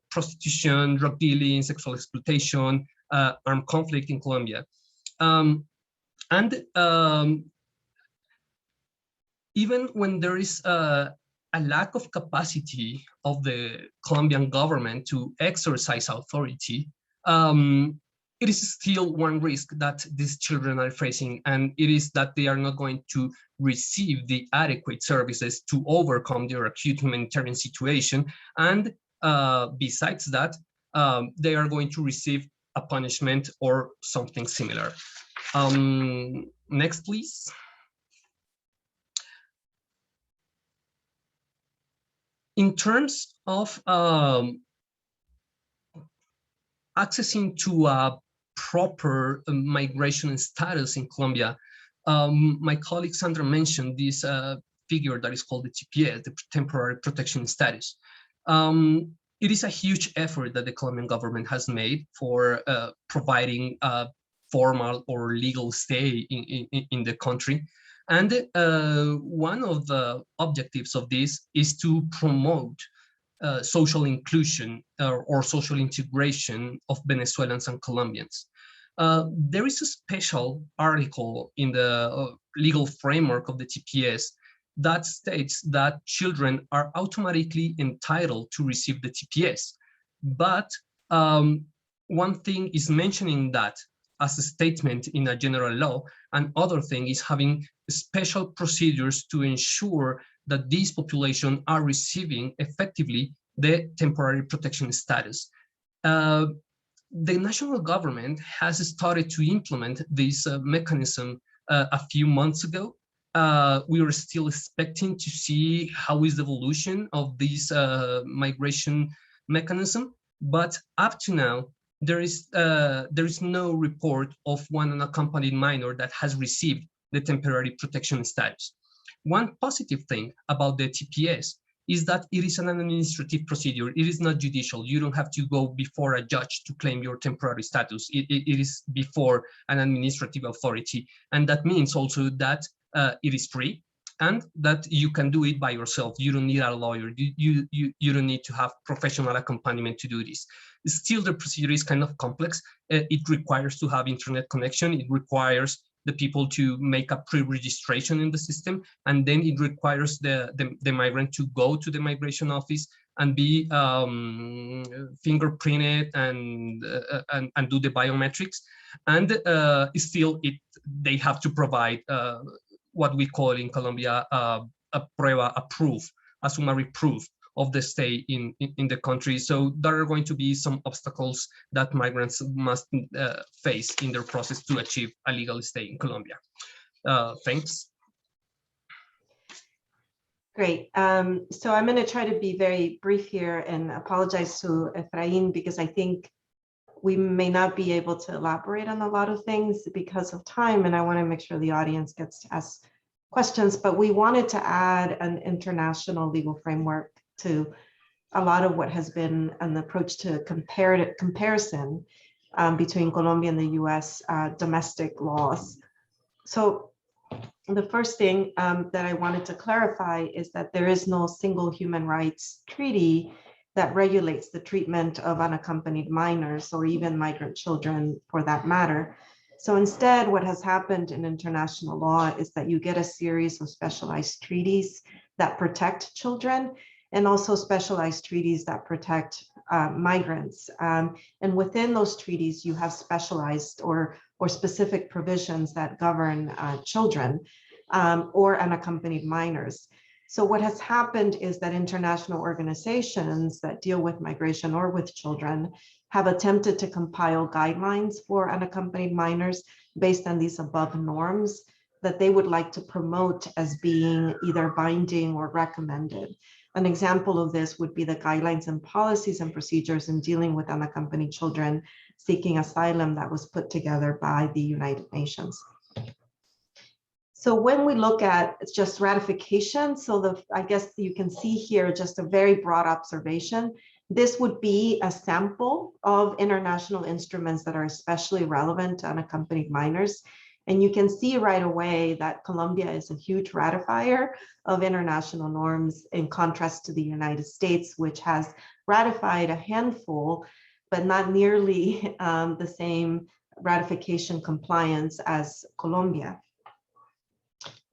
prostitution, drug dealing, sexual exploitation, armed conflict in Colombia. Even when there is a lack of capacity of the Colombian government to exercise authority, it is still one risk that these children are facing, and it is that they are not going to receive the adequate services to overcome their acute humanitarian situation. And besides that, they are going to receive a punishment or something similar. Next, please. In terms of accessing to a proper migration status in Colombia, my colleague Sandra mentioned this figure that is called the TPS, the temporary protection status. It is a huge effort that the Colombian government has made for providing a formal or legal stay in the country. And one of the objectives of this is to promote social inclusion or social integration of Venezuelans and Colombians. There is a special article in the legal framework of the TPS that states that children are automatically entitled to receive the TPS. But one thing is mentioning that as a statement in a general law, and other thing is having special procedures to ensure that these population are receiving effectively the temporary protection status. The national government has started to implement this mechanism a few months ago. We are still expecting to see how is the evolution of this migration mechanism, but up to now, there is no report of one unaccompanied minor that has received the temporary protection status. One positive thing about the TPS is that it is an administrative procedure. It is not judicial. You don't have to go before a judge to claim your temporary status. It is before an administrative authority. And that means also that it is free and that you can do it by yourself. You don't need a lawyer. You don't need to have professional accompaniment to do this. Still, the procedure is kind of complex. It requires to have internet connection. It requires the people to make a pre-registration in the system, and then it requires the migrant to go to the migration office and be fingerprinted and do the biometrics. And still, they have to provide what we call in Colombia a prueba, a proof, a summary proof of the stay in the country. So there are going to be some obstacles that migrants must face in their process to achieve a legal stay in Colombia. Thanks. Great. So I'm going to try to be very brief here and apologize to Efrain because I think we may not be able to elaborate on a lot of things because of time, and I want to make sure the audience gets to ask questions, but we wanted to add an international legal framework to a lot of what has been an approach to comparison between Colombia and the US domestic laws. So the first thing that I wanted to clarify is that there is no single human rights treaty that regulates the treatment of unaccompanied minors or even migrant children for that matter. So instead, what has happened in international law is that you get a series of specialized treaties that protect children and also specialized treaties that protect migrants. And within those treaties, you have specialized or specific provisions that govern children or unaccompanied minors. So what has happened is that international organizations that deal with migration or with children have attempted to compile guidelines for unaccompanied minors based on these above norms that they would like to promote as being either binding or recommended. An example of this would be the guidelines and policies and procedures in dealing with unaccompanied children seeking asylum that was put together by the United Nations. So when we look at just ratification, so I guess you can see here just a very broad observation. This would be a sample of international instruments that are especially relevant to unaccompanied minors. And you can see right away that Colombia is a huge ratifier of international norms in contrast to the United States, which has ratified a handful, but not nearly the same ratification compliance as Colombia.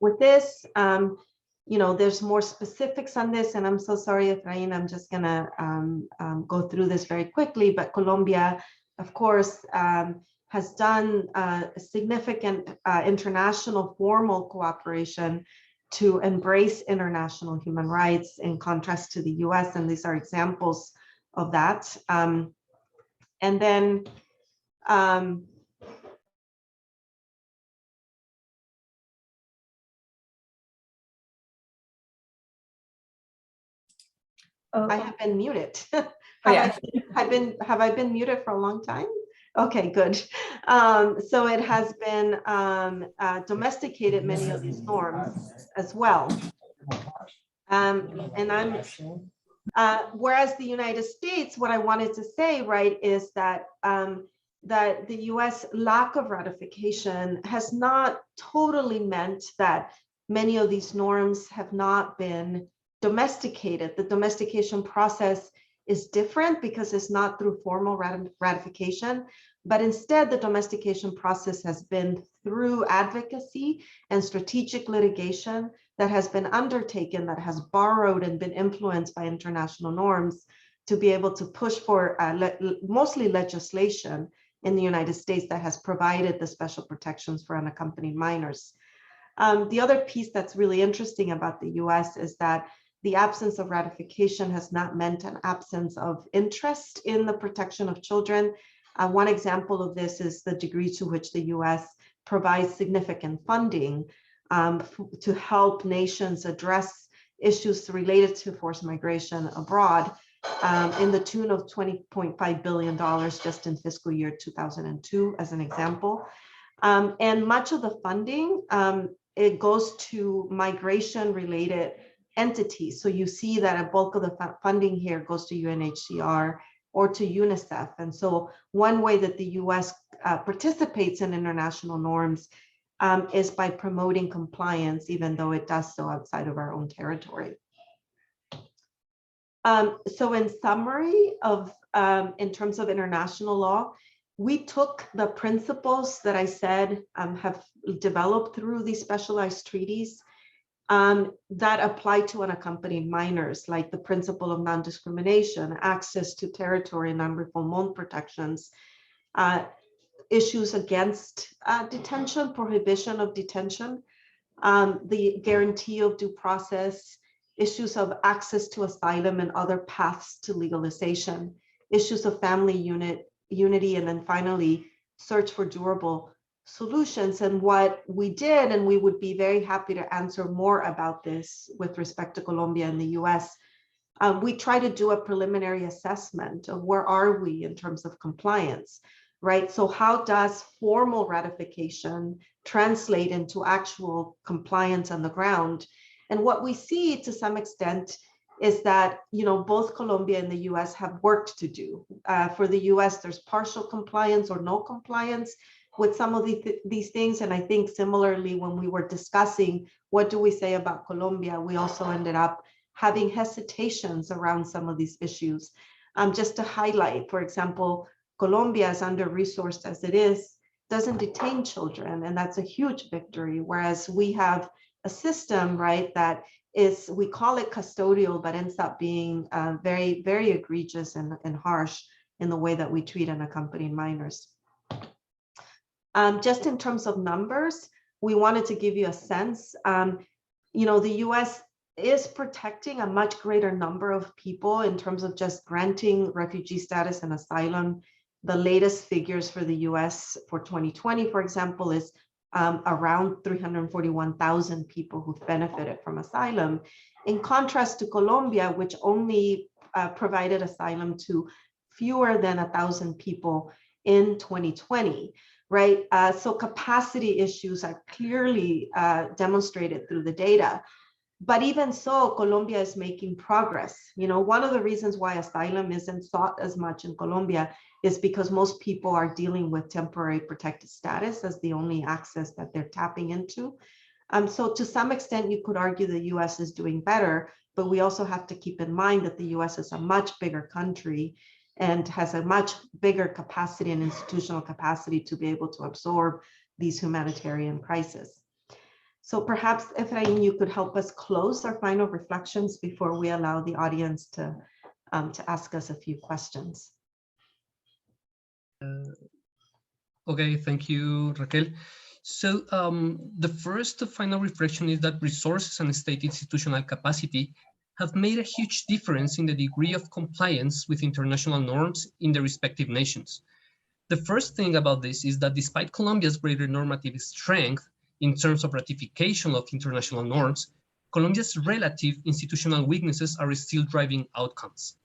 With this, there's more specifics on this, and I'm so sorry, Efrain, I'm just gonna go through this very quickly, but Colombia, of course, has done significant international formal cooperation to embrace international human rights in contrast to the US, and these are examples of that. And then, I have been muted. Have I been muted for a long time? Okay, good. So it has been domesticated many of these norms as well. Whereas the United States, what I wanted to say, right, is that that the US lack of ratification has not totally meant that many of these norms have not been domesticated. The domestication process is different because it's not through formal ratification, but instead the domestication process has been through advocacy and strategic litigation that has been undertaken, that has borrowed and been influenced by international norms to be able to push for mostly legislation in the United States that has provided the special protections for unaccompanied minors. The other piece that's really interesting about the US is that the absence of ratification has not meant an absence of interest in the protection of children. One example of this is the degree to which the US provides significant funding to help nations address issues related to forced migration abroad in the tune of $20.5 billion just in fiscal year 2002, as an example. And much of the funding, it goes to migration related entities. So you see that a bulk of the funding here goes to UNHCR or to UNICEF. And so one way that the US participates in international norms is by promoting compliance, even though it does so outside of our own territory. So in summary of, in terms of international law, we took the principles that I said have developed through these specialized treaties that apply to unaccompanied minors, like the principle of non-discrimination, access to territory and non-refoulement protections, issues against detention, prohibition of detention, the guarantee of due process, issues of access to asylum and other paths to legalization, issues of family unity, and then finally, search for durable solutions. And what we did, and we would be very happy to answer more about this with respect to Colombia and the US, we try to do a preliminary assessment of where are we in terms of compliance, right? So how does formal ratification translate into actual compliance on the ground? And what we see to some extent is that, you know, both Colombia and the US have work to do. For the US, there's partial compliance or no compliance with some of these things. And I think similarly, when we were discussing what do we say about Colombia, we also ended up having hesitations around some of these issues. Just to highlight, for example, Colombia, as under-resourced as it is, doesn't detain children, and that's a huge victory, whereas we have a system, right, that is, we call it custodial, but ends up being very, very egregious and harsh in the way that we treat unaccompanied minors. Just in terms of numbers, we wanted to give you a sense. You know, the US is protecting a much greater number of people in terms of just granting refugee status and asylum. The latest figures for the US for 2020, for example, is around 341,000 people who've benefited from asylum, in contrast to Colombia, which only provided asylum to fewer than 1,000 people in 2020, right? So capacity issues are clearly demonstrated through the data. But even so, Colombia is making progress. You know, one of the reasons why asylum isn't sought as much in Colombia is because most people are dealing with temporary protected status as the only access that they're tapping into. So to some extent, you could argue the US is doing better, but we also have to keep in mind that the US is a much bigger country and has a much bigger capacity and institutional capacity to be able to absorb these humanitarian crises. So perhaps, Efrain, you could help us close our final reflections before we allow the audience to ask us a few questions. Okay, thank you, Raquel. So the first final reflection is that resources and state institutional capacity have made a huge difference in the degree of compliance with international norms in the respective nations. The first thing about this is that despite Colombia's greater normative strength in terms of ratification of international norms, Colombia's relative institutional weaknesses are still driving outcomes.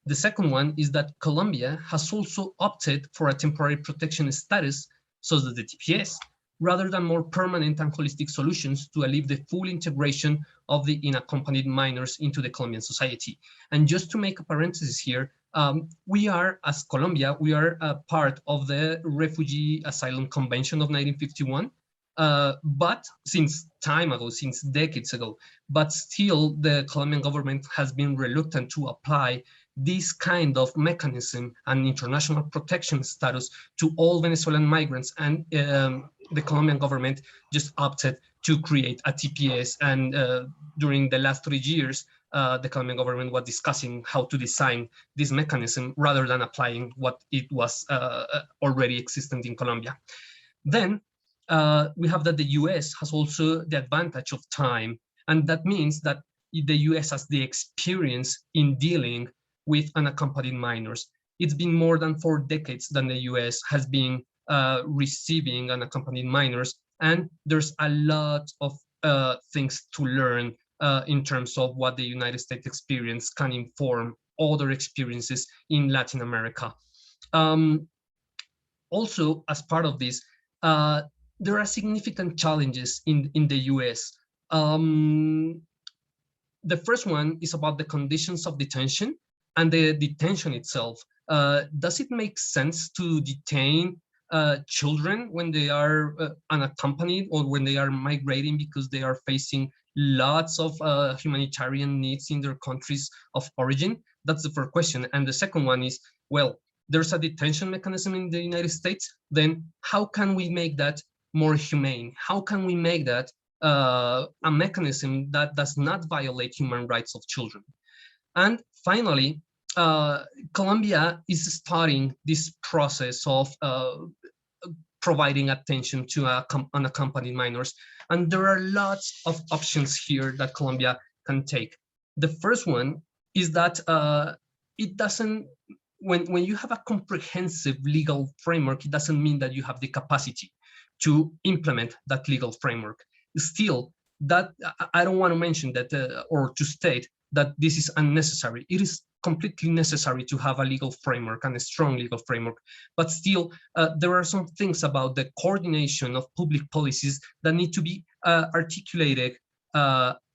The second one is that Colombia has also opted for a temporary protection status, such as the TPS, rather than more permanent and holistic solutions to alleviate the full integration of the unaccompanied minors into the Colombian society. And just to make a parenthesis here, we are, as Colombia, we are a part of the Refugee Asylum Convention of 1951, but since time ago, since decades ago, but still the Colombian government has been reluctant to apply this kind of mechanism and international protection status to all Venezuelan migrants, and the Colombian government just opted to create a TPS. And during the last 3 years, the Colombian government was discussing how to design this mechanism rather than applying what it was already existent in Colombia. Then we have that the US has also the advantage of time, and that means that the US has the experience in dealing with unaccompanied minors. It's been more than 4 decades that the US has been receiving unaccompanied minors, and there's a lot of things to learn in terms of what the United States experience can inform other experiences in Latin America. Also, as part of this, there are significant challenges in the US. The first one is about the conditions of detention and the detention itself. Does it make sense to detain children when they are unaccompanied or when they are migrating because they are facing lots of humanitarian needs in their countries of origin? That's the first question. And the second one is, well, there's a detention mechanism in the United States, then how can we make that more humane? How can we make that a mechanism that does not violate human rights of children? And finally, Colombia is starting this process of providing attention to unaccompanied minors. And there are lots of options here that Colombia can take. The first one is that it doesn't, when you have a comprehensive legal framework, it doesn't mean that you have the capacity to implement that legal framework. Still, that I don't want to mention that or to state that this is unnecessary. It is completely necessary to have a legal framework and a strong legal framework. But still, there are some things about the coordination of public policies that need to be articulated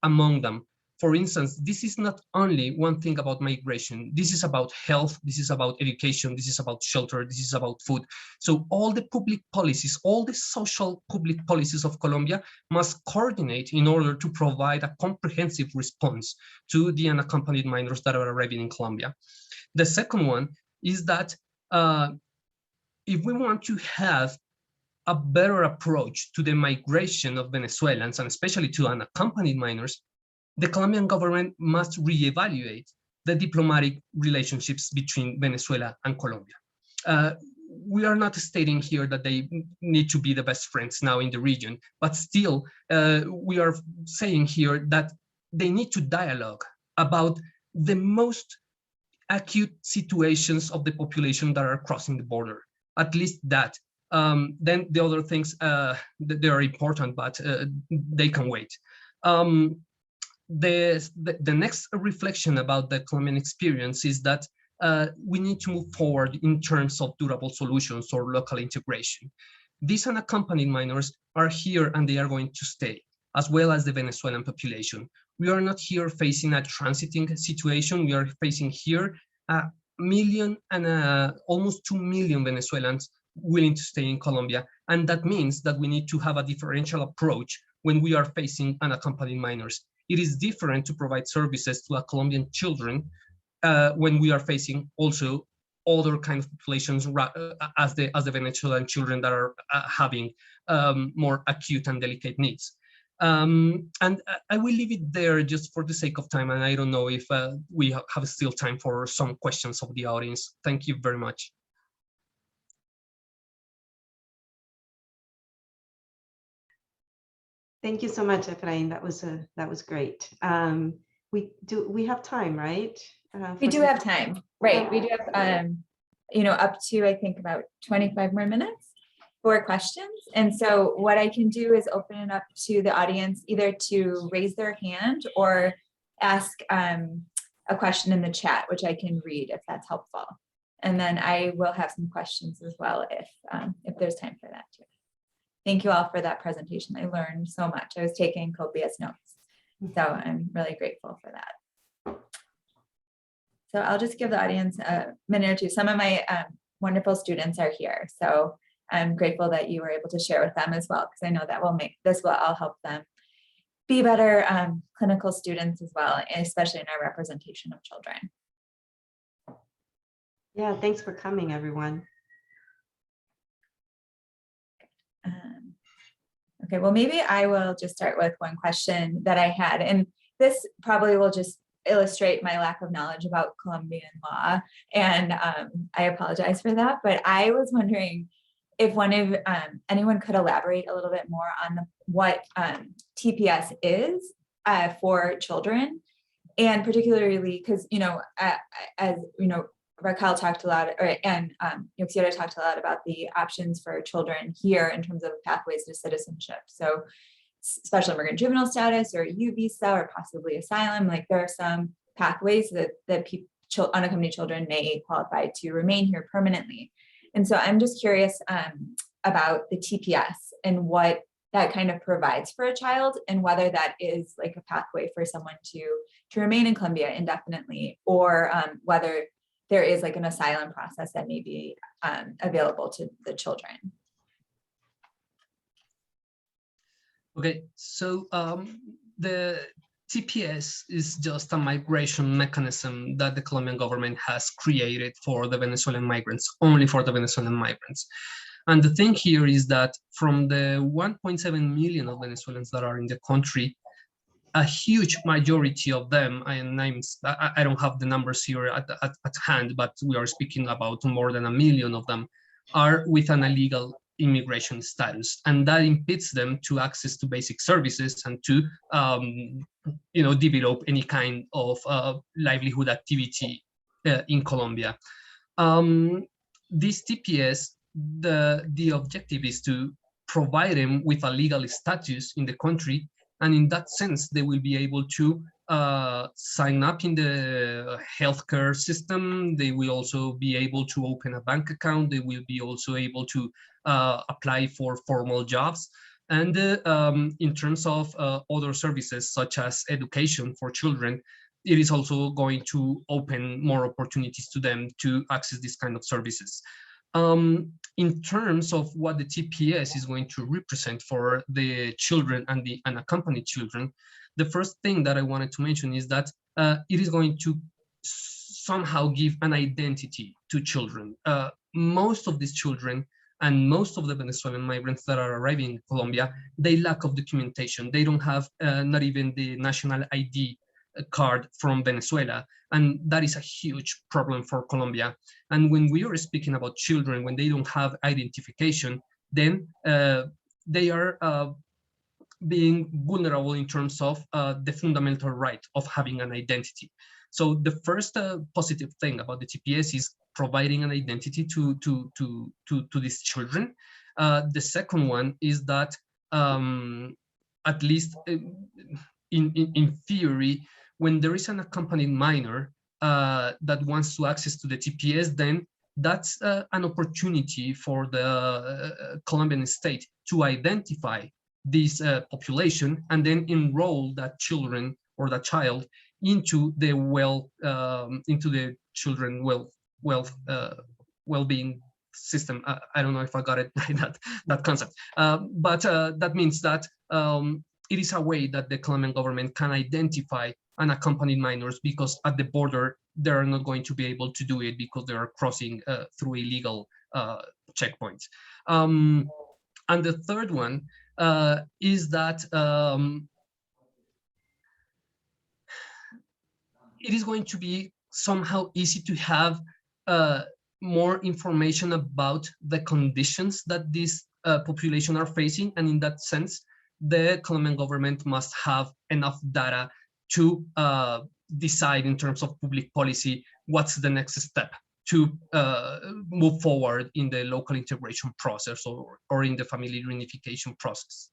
among them. For instance, this is not only one thing about migration. This is about health, this is about education, this is about shelter, this is about food. So all the public policies, all the social public policies of Colombia must coordinate in order to provide a comprehensive response to the unaccompanied minors that are arriving in Colombia. The second one is that if we want to have a better approach to the migration of Venezuelans, and especially to unaccompanied minors, the Colombian government must reevaluate the diplomatic relationships between Venezuela and Colombia. We are not stating here that they need to be the best friends now in the region, but still we are saying here that they need to dialogue about the most acute situations of the population that are crossing the border, at least that. Then the other things, they are important, but they can wait. The next reflection about the Colombian experience is that we need to move forward in terms of durable solutions or local integration. These unaccompanied minors are here and they are going to stay, as well as the Venezuelan population. We are not here facing a transiting situation. We are facing here 1 million and almost 2 million Venezuelans willing to stay in Colombia. And that means that we need to have a differential approach when we are facing unaccompanied minors. It is different to provide services to Colombian children when we are facing also other kinds of populations as the Venezuelan children that are having more acute and delicate needs. And I will leave it there just for the sake of time. And I don't know if we have still time for some questions of the audience. Thank you very much. Thank you so much, Efrain. That was great. We have time, right? We do have time, right? We do have, up to I think about 25 more minutes for questions. And so what I can do is open it up to the audience either to raise their hand or ask a question in the chat, which I can read if that's helpful. And then I will have some questions as well if there's time for that too. Thank you all for that presentation. I learned so much. I was taking copious notes. So I'm really grateful for that. So I'll just give the audience a minute or two. Some of my wonderful students are here. So I'm grateful that you were able to share with them as well, because I know that will all help them be better clinical students as well, especially in our representation of children. Yeah, thanks for coming, everyone. Okay, well, maybe I will just start with one question that I had, and this probably will just illustrate my lack of knowledge about Colombian law, and I apologize for that, but I was wondering if anyone could elaborate a little bit more on what TPS is for children, and particularly because, as Raquel talked a lot, and Yoxira talked a lot about the options for children here in terms of pathways to citizenship. So special immigrant juvenile status or U visa or possibly asylum, like there are some pathways that unaccompanied children may qualify to remain here permanently. And so I'm just curious about the TPS and what that kind of provides for a child, and whether that is like a pathway for someone to remain in Colombia indefinitely, or whether there is like an asylum process that may be available to the children. Okay, so the TPS is just a migration mechanism that the Colombian government has created for the Venezuelan migrants, only for the Venezuelan migrants. And the thing here is that from the 1.7 million of Venezuelans that are in the country, a huge majority of them, and I don't have the numbers here at hand, but we are speaking about more than 1 million of them, are with an illegal immigration status, and that impedes them to access to basic services and to develop any kind of livelihood activity in Colombia. This TPS, the objective is to provide them with a legal status in the country, and in that sense they will be able to sign up in the healthcare system. They will also be able to open a bank account. They will be also able to apply for formal jobs. And in terms of other services such as education for children, it is also going to open more opportunities to them to access this kind of services. In terms of what the TPS is going to represent for the children and the unaccompanied children, the first thing that I wanted to mention is that it is going to somehow give an identity to children. Most of these children and most of the Venezuelan migrants that are arriving in Colombia, they lack of documentation. They don't have not even the national ID card from Venezuela, and that is a huge problem for Colombia. And when we are speaking about children, when they don't have identification, then they are being vulnerable in terms of the fundamental right of having an identity. So the first positive thing about the TPS is providing an identity to these children. The second one is that at least in theory, when there is an accompanied minor that wants to access to the TPS, then that's an opportunity for the Colombian state to identify this population and then enroll that children or that child into the children well-being system. I don't know if I got it right, that concept, but that means that it is a way that the Colombian government can identify unaccompanied minors, because at the border they are not going to be able to do it because they are crossing through illegal checkpoints. And the third one is that it is going to be somehow easy to have more information about the conditions that this population are facing, and in that sense, the Colombian government must have enough data to decide in terms of public policy what's the next step to move forward in the local integration process or in the family reunification process.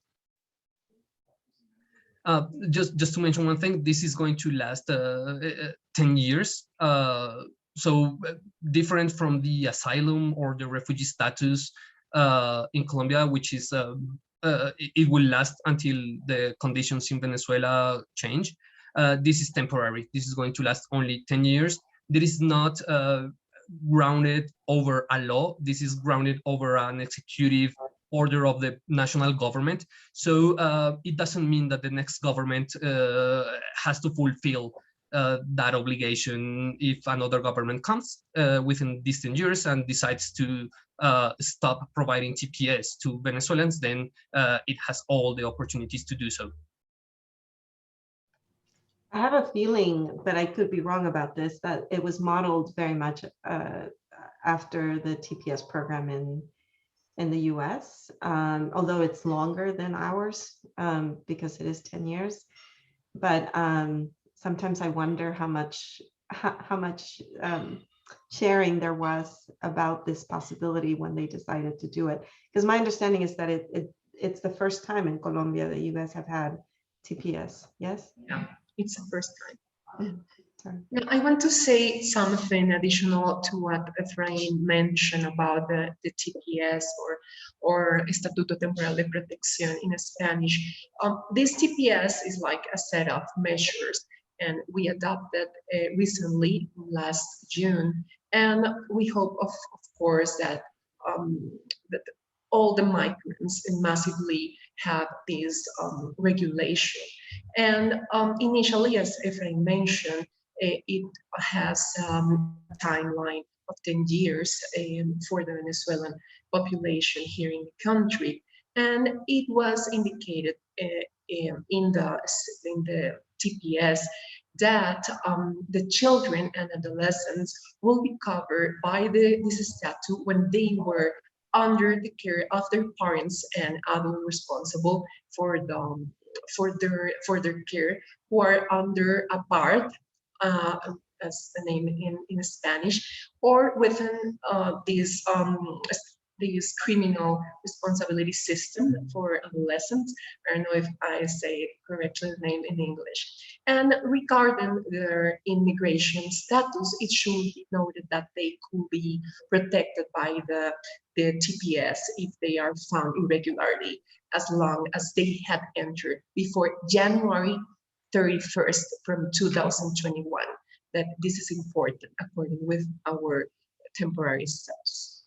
Just to mention one thing, this is going to last 10 years. So different from the asylum or the refugee status in Colombia, which is it will last until the conditions in Venezuela change. This is temporary. This is going to last only 10 years. This is not grounded over a law. This is grounded over an executive order of the national government. So it doesn't mean that the next government has to fulfill that obligation. If another government comes within these 10 years and decides to stop providing TPS to Venezuelans, then it has all the opportunities to do so. I have a feeling, but I could be wrong about this, that it was modeled very much after the TPS program in the US, although it's longer than ours because it is 10 years. But sometimes I wonder how much sharing there was about this possibility when they decided to do it. Because my understanding is that it's the first time in Colombia that you guys have had TPS, yes? Yeah, it's the first time. Yeah, I want to say something additional to what Efrain mentioned about the TPS or Estatuto Temporal de Protección in Spanish. This TPS is like a set of measures, and we adopted recently last June. And we hope, of course, that all the migrants massively have this regulation. And initially, as Efrain mentioned, it has a timeline of 10 years for the Venezuelan population here in the country. And it was indicated in the TPS that the children and adolescents will be covered by this statute when they were under the care of their parents and adult responsible for their care, who are under a BART, as the name in Spanish, or within this criminal responsibility system for adolescents. I don't know if I say correctly the name in English. And regarding their immigration status, it should be noted that they could be protected by the TPS if they are found irregularly, as long as they had entered before January 31st from 2021. That this is important according with our temporary status.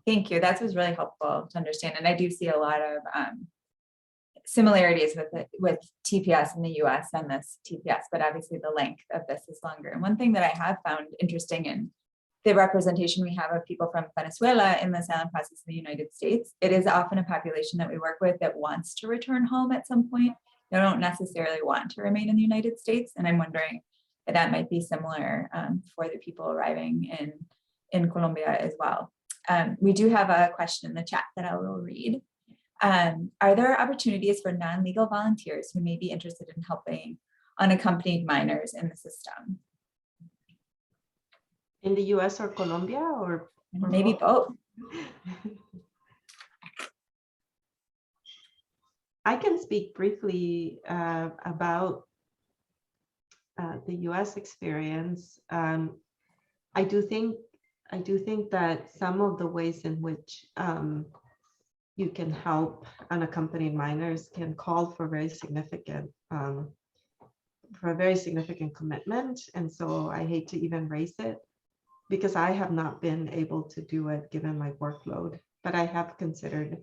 Thank you. That was really helpful to understand. And I do see a lot of similarities with TPS in the US and this TPS, but obviously the length of this is longer. And one thing that I have found interesting in the representation we have of people from Venezuela in the asylum process in the United States, it is often a population that we work with that wants to return home at some point. They don't necessarily want to remain in the United States. And I'm wondering if that might be similar for the people arriving in Colombia as well. We do have a question in the chat that I will read. Are there opportunities for non-legal volunteers who may be interested in helping unaccompanied minors in the system? In the US or Colombia, or Maybe both? I can speak briefly about the US experience. I do think that some of the ways in which you can help unaccompanied minors can call for very significant commitment. And so I hate to even raise it because I have not been able to do it given my workload, but I have considered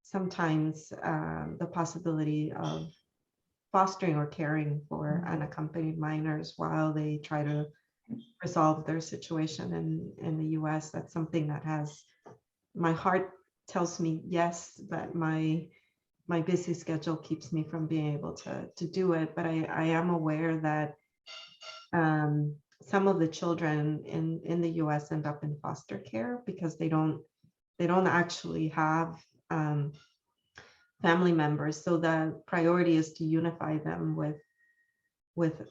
sometimes the possibility of fostering or caring for unaccompanied minors while they try to resolve their situation in the US. That's something that has, my heart tells me yes, but my busy schedule keeps me from being able to do it. But I am aware that some of the children in the US end up in foster care because they don't actually have family members. So the priority is to unify them with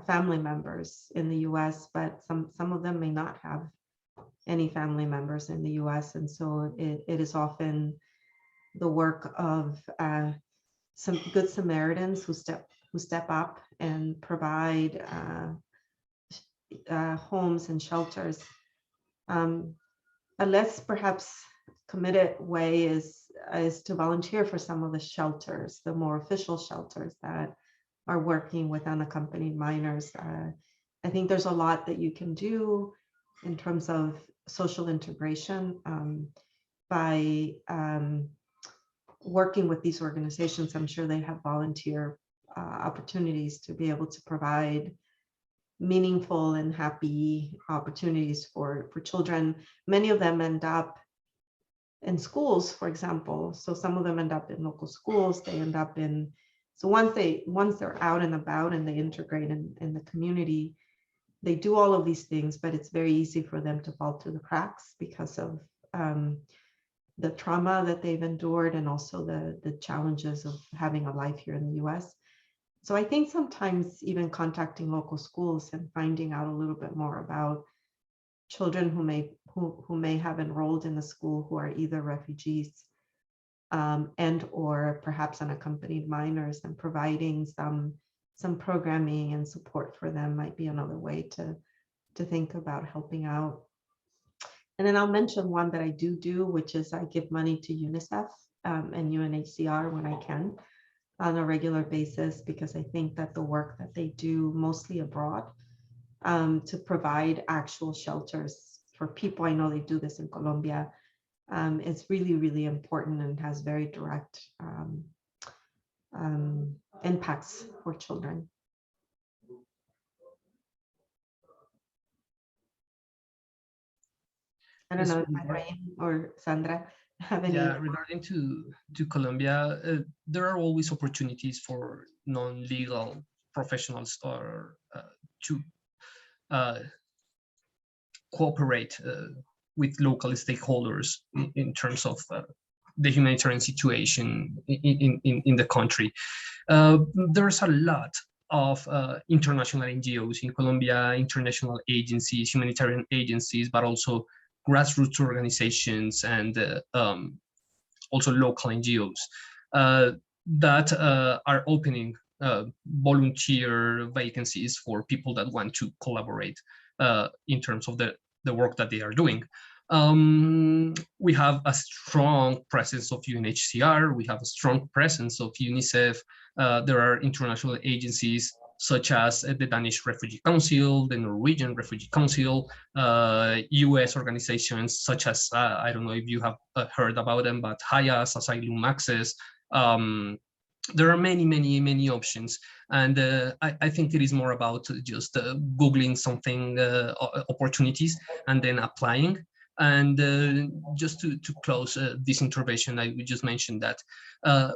family members in the US, but some of them may not have any family members in the US. And so it is often the work of some good Samaritans who step up and provide homes and shelters. A less perhaps committed way is to volunteer for some of the shelters, the more official shelters that are working with unaccompanied minors. I think there's a lot that you can do in terms of social integration by working with these organizations. I'm sure they have volunteer opportunities to be able to provide meaningful and happy opportunities for children. Many of them end up in schools, for example. So some of them end up in local schools. They end up in, so once they're out and about and they integrate in the community, they do all of these things, but it's very easy for them to fall through the cracks because of the trauma that they've endured and also the challenges of having a life here in the US. So I think sometimes even contacting local schools and finding out a little bit more about children who may have enrolled in the school who are either refugees and or perhaps unaccompanied minors, and providing some programming and support for them might be another way to think about helping out. And then I'll mention one that I do, which is I give money to UNICEF and UNHCR when I can on a regular basis, because I think that the work that they do mostly abroad to provide actual shelters for people, I know they do this in Colombia, is really, really important and has very direct impacts for children. I don't know if Efrain or Sandra have any. Yeah, regarding to Colombia, there are always opportunities for non-legal professionals or to cooperate with local stakeholders in terms of the humanitarian situation in the country. There's a lot of international NGOs in Colombia, international agencies, humanitarian agencies, but also grassroots organizations and also local NGOs that are opening volunteer vacancies for people that want to collaborate in terms of the work that they are doing. We have a strong presence of UNHCR, we have a strong presence of UNICEF. There are international agencies such as the Danish Refugee Council, the Norwegian Refugee Council, US organizations such as, I don't know if you have heard about them, but HIAS, Asylum Access. There are many options. And I think it is more about just Googling something, opportunities, and then applying. And just to close this intervention, I would just mention that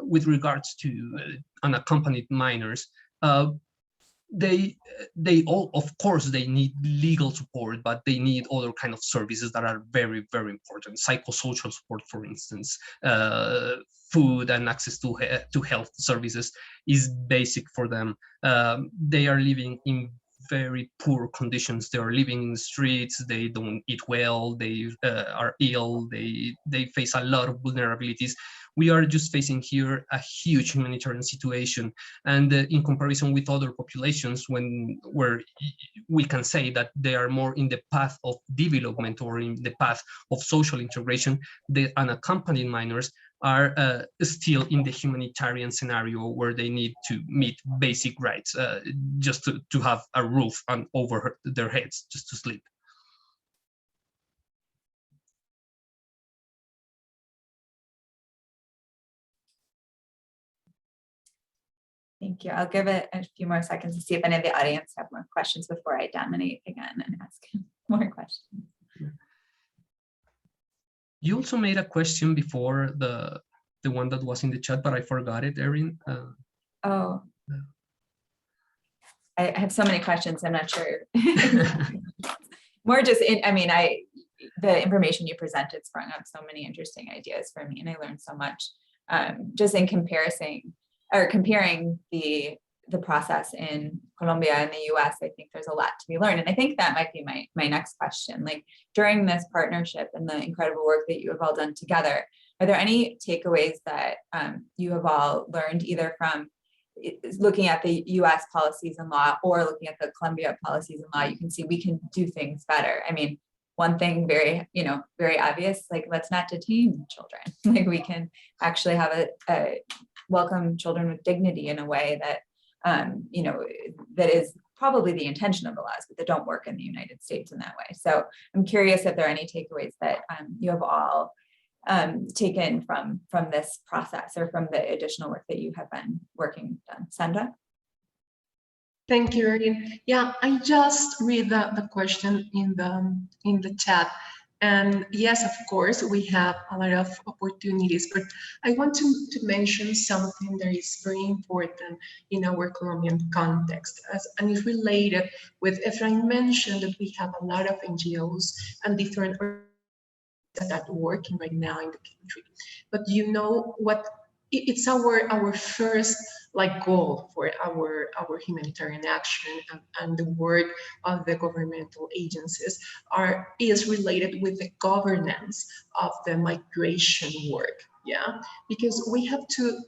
with regards to unaccompanied minors, they all, of course, they need legal support, but they need other kind of services that are very important. Psychosocial support, for instance, food and access to health services is basic for them. They are living in very poor conditions. They are living in the streets. They don't eat well. They are ill. They face a lot of vulnerabilities. We are just facing here a huge humanitarian situation, and in comparison with other populations, where we can say that they are more in the path of development or in the path of social integration, the unaccompanied minors are still in the humanitarian scenario where they need to meet basic rights, just to have a roof over their heads, just to sleep. Thank you. I'll give it a few more seconds to see if any of the audience have more questions before I dominate again and ask more questions. You also made a question before the one that was in the chat, but I forgot it, Erin. Oh, I have so many questions. I'm not sure. More just, the information you presented sprung up so many interesting ideas for me, and I learned so much just in comparing the process in Colombia and the US. I think there's a lot to be learned. And I think that might be my next question. Like, during this partnership and the incredible work that you have all done together, are there any takeaways that you have all learned, either from looking at the US policies and law or looking at the Colombia policies and law? You can see we can do things better. I mean, one thing very obvious, like, let's not detain children. Like, we can actually have a welcome children with dignity in a way that, that is probably the intention of the laws, but that don't work in the United States in that way. So I'm curious if there are any takeaways that you have all taken from this process, or from the additional work that you have been working on. Sandra? Thank you, Erin. Yeah, I just read the question in the chat. And yes, of course, we have a lot of opportunities, but I want to mention something that is very important in our Colombian context, and is related with, Efrain mentioned that we have a lot of NGOs and different organizations that are working right now in the country. But you know what? It's our first goal for our humanitarian action, and the work of the governmental agencies is related with the governance of the migration work. Yeah, because we have to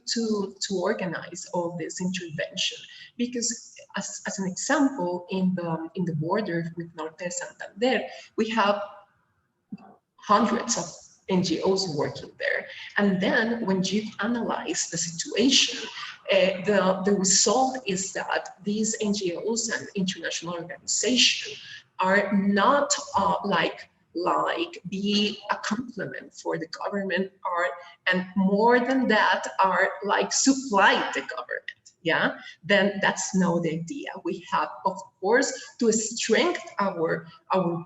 organize all this intervention. Because as an example, in the border with Norte de Santander, we have hundreds of NGOs working there. And then when you analyze the situation, the result is that these NGOs and international organizations are not like be a complement for the government, and more than that are like supply the government. Yeah, then that's not the idea. We have, of course, to strengthen our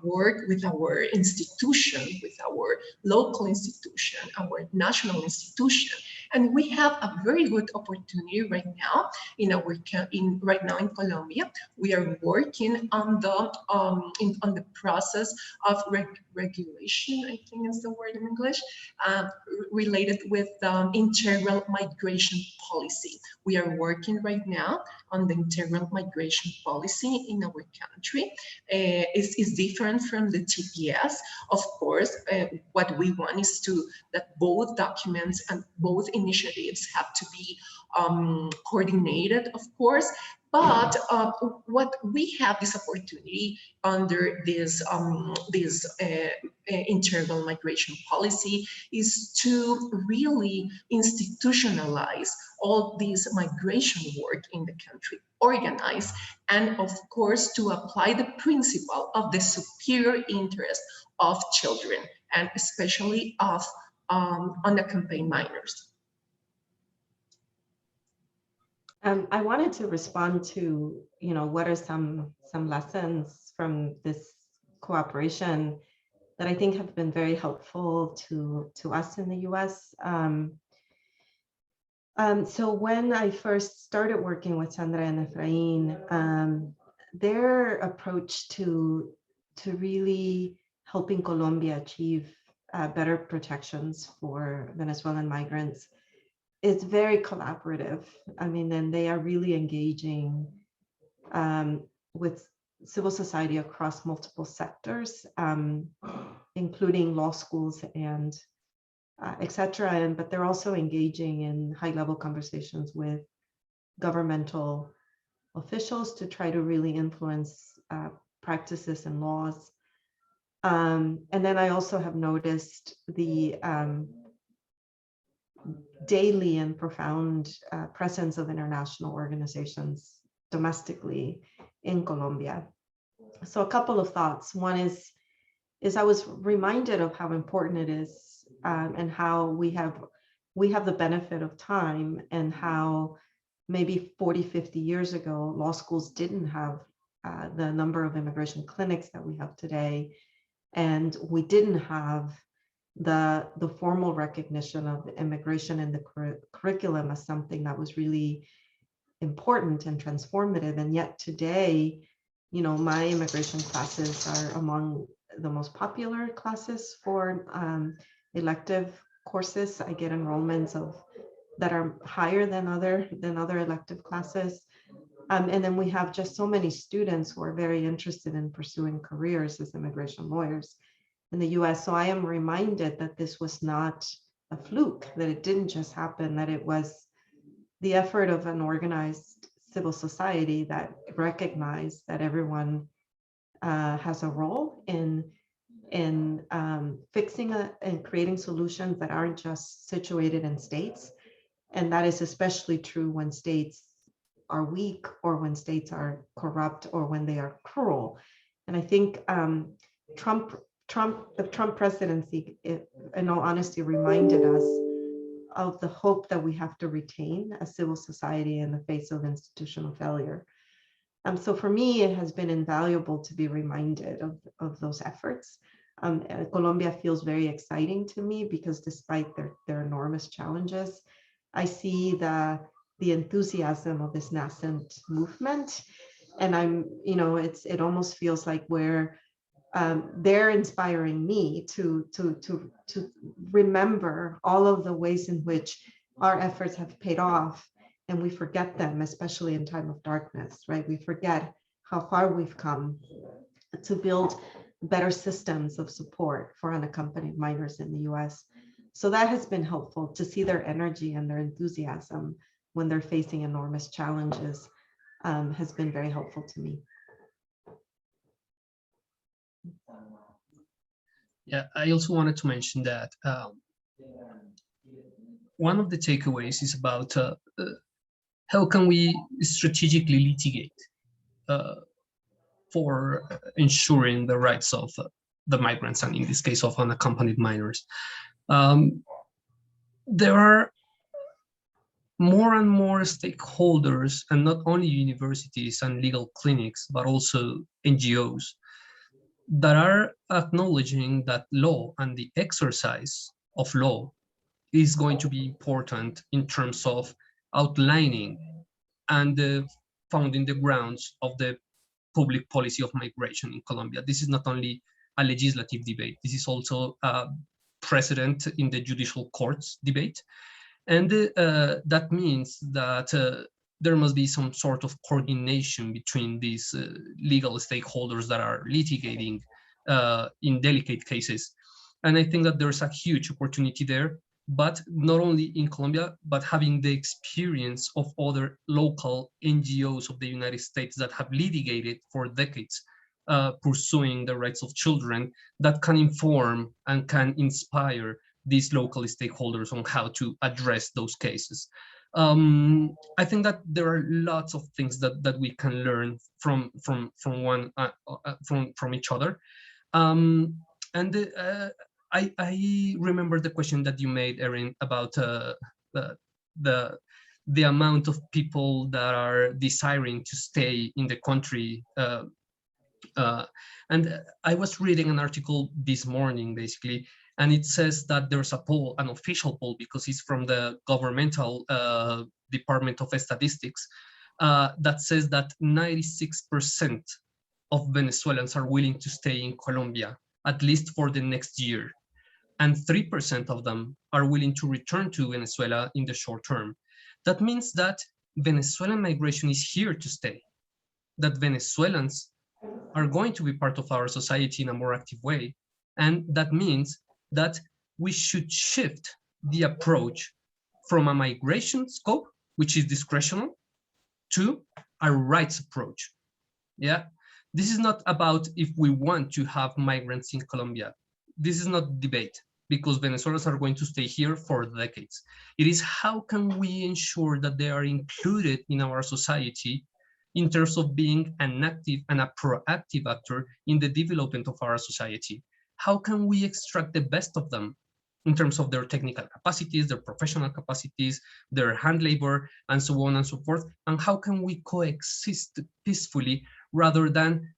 work with our institution, with our local institution, our national institution. And we have a very good opportunity right now right now in Colombia. We are working on the process of regulation, I think is the word in English, related with integral migration policy. We are working right now on the integral migration policy in our country. Is different from the TPS. Of course, what we want is that both documents and both initiatives have to be coordinated, of course. But what we have this opportunity under this integral migration policy is to really institutionalize all this migration work in the country, organize, and of course to apply the principle of the superior interest of children, and especially of unaccompanied minors. I wanted to respond to, what are some lessons from this cooperation that I think have been very helpful to us in the US. So when I first started working with Sandra and Efrain, their approach to really helping Colombia achieve better protections for Venezuelan migrants is very collaborative. I mean, and they are really engaging with civil society across multiple sectors, including law schools and etc. But they're also engaging in high-level conversations with governmental officials to try to really influence practices and laws. And then I also have noticed the daily and profound presence of international organizations domestically in Colombia. So a couple of thoughts. One is I was reminded of how important it is and how we have the benefit of time, and how maybe 40, 50 years ago, law schools didn't have the number of immigration clinics that we have today. And we didn't have the formal recognition of immigration in the curriculum as something that was really important and transformative. And yet today, my immigration classes are among the most popular classes for elective courses. I get enrollments that are higher than other elective classes. And then we have just so many students who are very interested in pursuing careers as immigration lawyers in the US. So I am reminded that this was not a fluke, that it didn't just happen, that it was the effort of an organized civil society that recognized that everyone has a role in fixing and creating solutions that aren't just situated in states. And that is especially true when states are weak, or when states are corrupt, or when they are cruel. And I think the Trump presidency, in all honesty, reminded us of the hope that we have to retain as civil society in the face of institutional failure. So for me, it has been invaluable to be reminded of those efforts. Colombia feels very exciting to me because despite their enormous challenges, I see the enthusiasm of this nascent movement. And it almost feels like they're inspiring me to remember all of the ways in which our efforts have paid off, and we forget them, especially in time of darkness, right? We forget how far we've come to build better systems of support for unaccompanied minors in the US. So that has been helpful to see their energy and their enthusiasm when they're facing enormous challenges, has been very helpful to me. Yeah, I also wanted to mention that one of the takeaways is about how can we strategically litigate for ensuring the rights of the migrants, and in this case of unaccompanied minors. There are more and more stakeholders, and not only universities and legal clinics, but also NGOs, that are acknowledging that law and the exercise of law is going to be important in terms of outlining and founding the grounds of the public policy of migration in Colombia. This is not only a legislative debate, this is also a precedent in the judicial courts debate. And that means that there must be some sort of coordination between these legal stakeholders that are litigating in delicate cases. And I think that there's a huge opportunity there, but not only in Colombia, but having the experience of other local NGOs of the United States that have litigated for decades, pursuing the rights of children, that can inform and can inspire these local stakeholders on how to address those cases. I think that there are lots of things that we can learn from each other. I remember the question that you made, Erin, about the amount of people that are desiring to stay in the country. And I was reading an article this morning, basically, and it says that there's a poll, an official poll, because it's from the governmental Department of Statistics, that says that 96% of Venezuelans are willing to stay in Colombia, at least for the next year. And 3% of them are willing to return to Venezuela in the short term. That means that Venezuelan migration is here to stay, that Venezuelans are going to be part of our society in a more active way. And that means that we should shift the approach from a migration scope, which is discretional, to a rights approach. Yeah, this is not about if we want to have migrants in Colombia. This is not debate, because Venezuelans are going to stay here for decades. It is how can we ensure that they are included in our society in terms of being an active and a proactive actor in the development of our society. How can we extract the best of them in terms of their technical capacities, their professional capacities, their hand labor, and so on and so forth? And how can we coexist peacefully rather than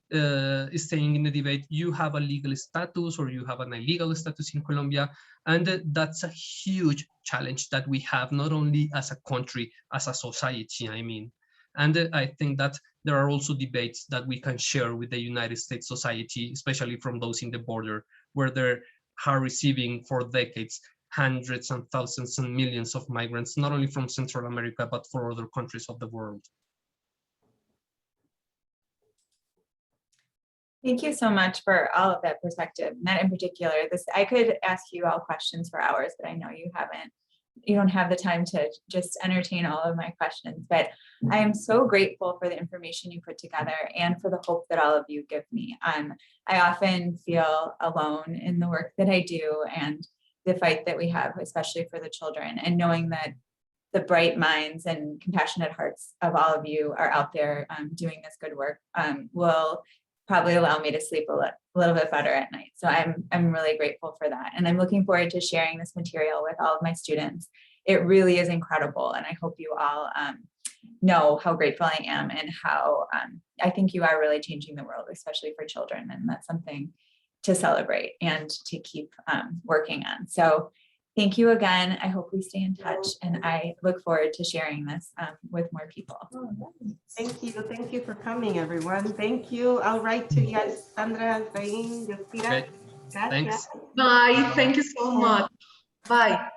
staying in the debate, you have a legal status or you have an illegal status in Colombia? And that's a huge challenge that we have, not only as a country, as a society, I mean. And I think that there are also debates that we can share with the United States society, especially from those in the border, where they are receiving for decades hundreds and thousands and millions of migrants, not only from Central America, but for other countries of the world. Thank you so much for all of that perspective. And that in particular, I could ask you all questions for hours, but I know you don't have the time to just entertain all of my questions. But I am so grateful for the information you put together and for the hope that all of you give me. I often feel alone in the work that I do and the fight that we have, especially for the children, and knowing that the bright minds and compassionate hearts of all of you are out there doing this good work will probably allow me to sleep a little bit better at night. So I'm really grateful for that. And I'm looking forward to sharing this material with all of my students. It really is incredible. And I hope you all know how grateful I am and how I think you are really changing the world, especially for children. And that's something to celebrate and to keep working on. So thank you again. I hope we stay in touch, and I look forward to sharing this with more people. Thank you. Thank you for coming, everyone. Thank you. I'll write to you guys, Sandra, Efraín, Yosira. Okay. Thanks. Bye. Thank you so much. Bye.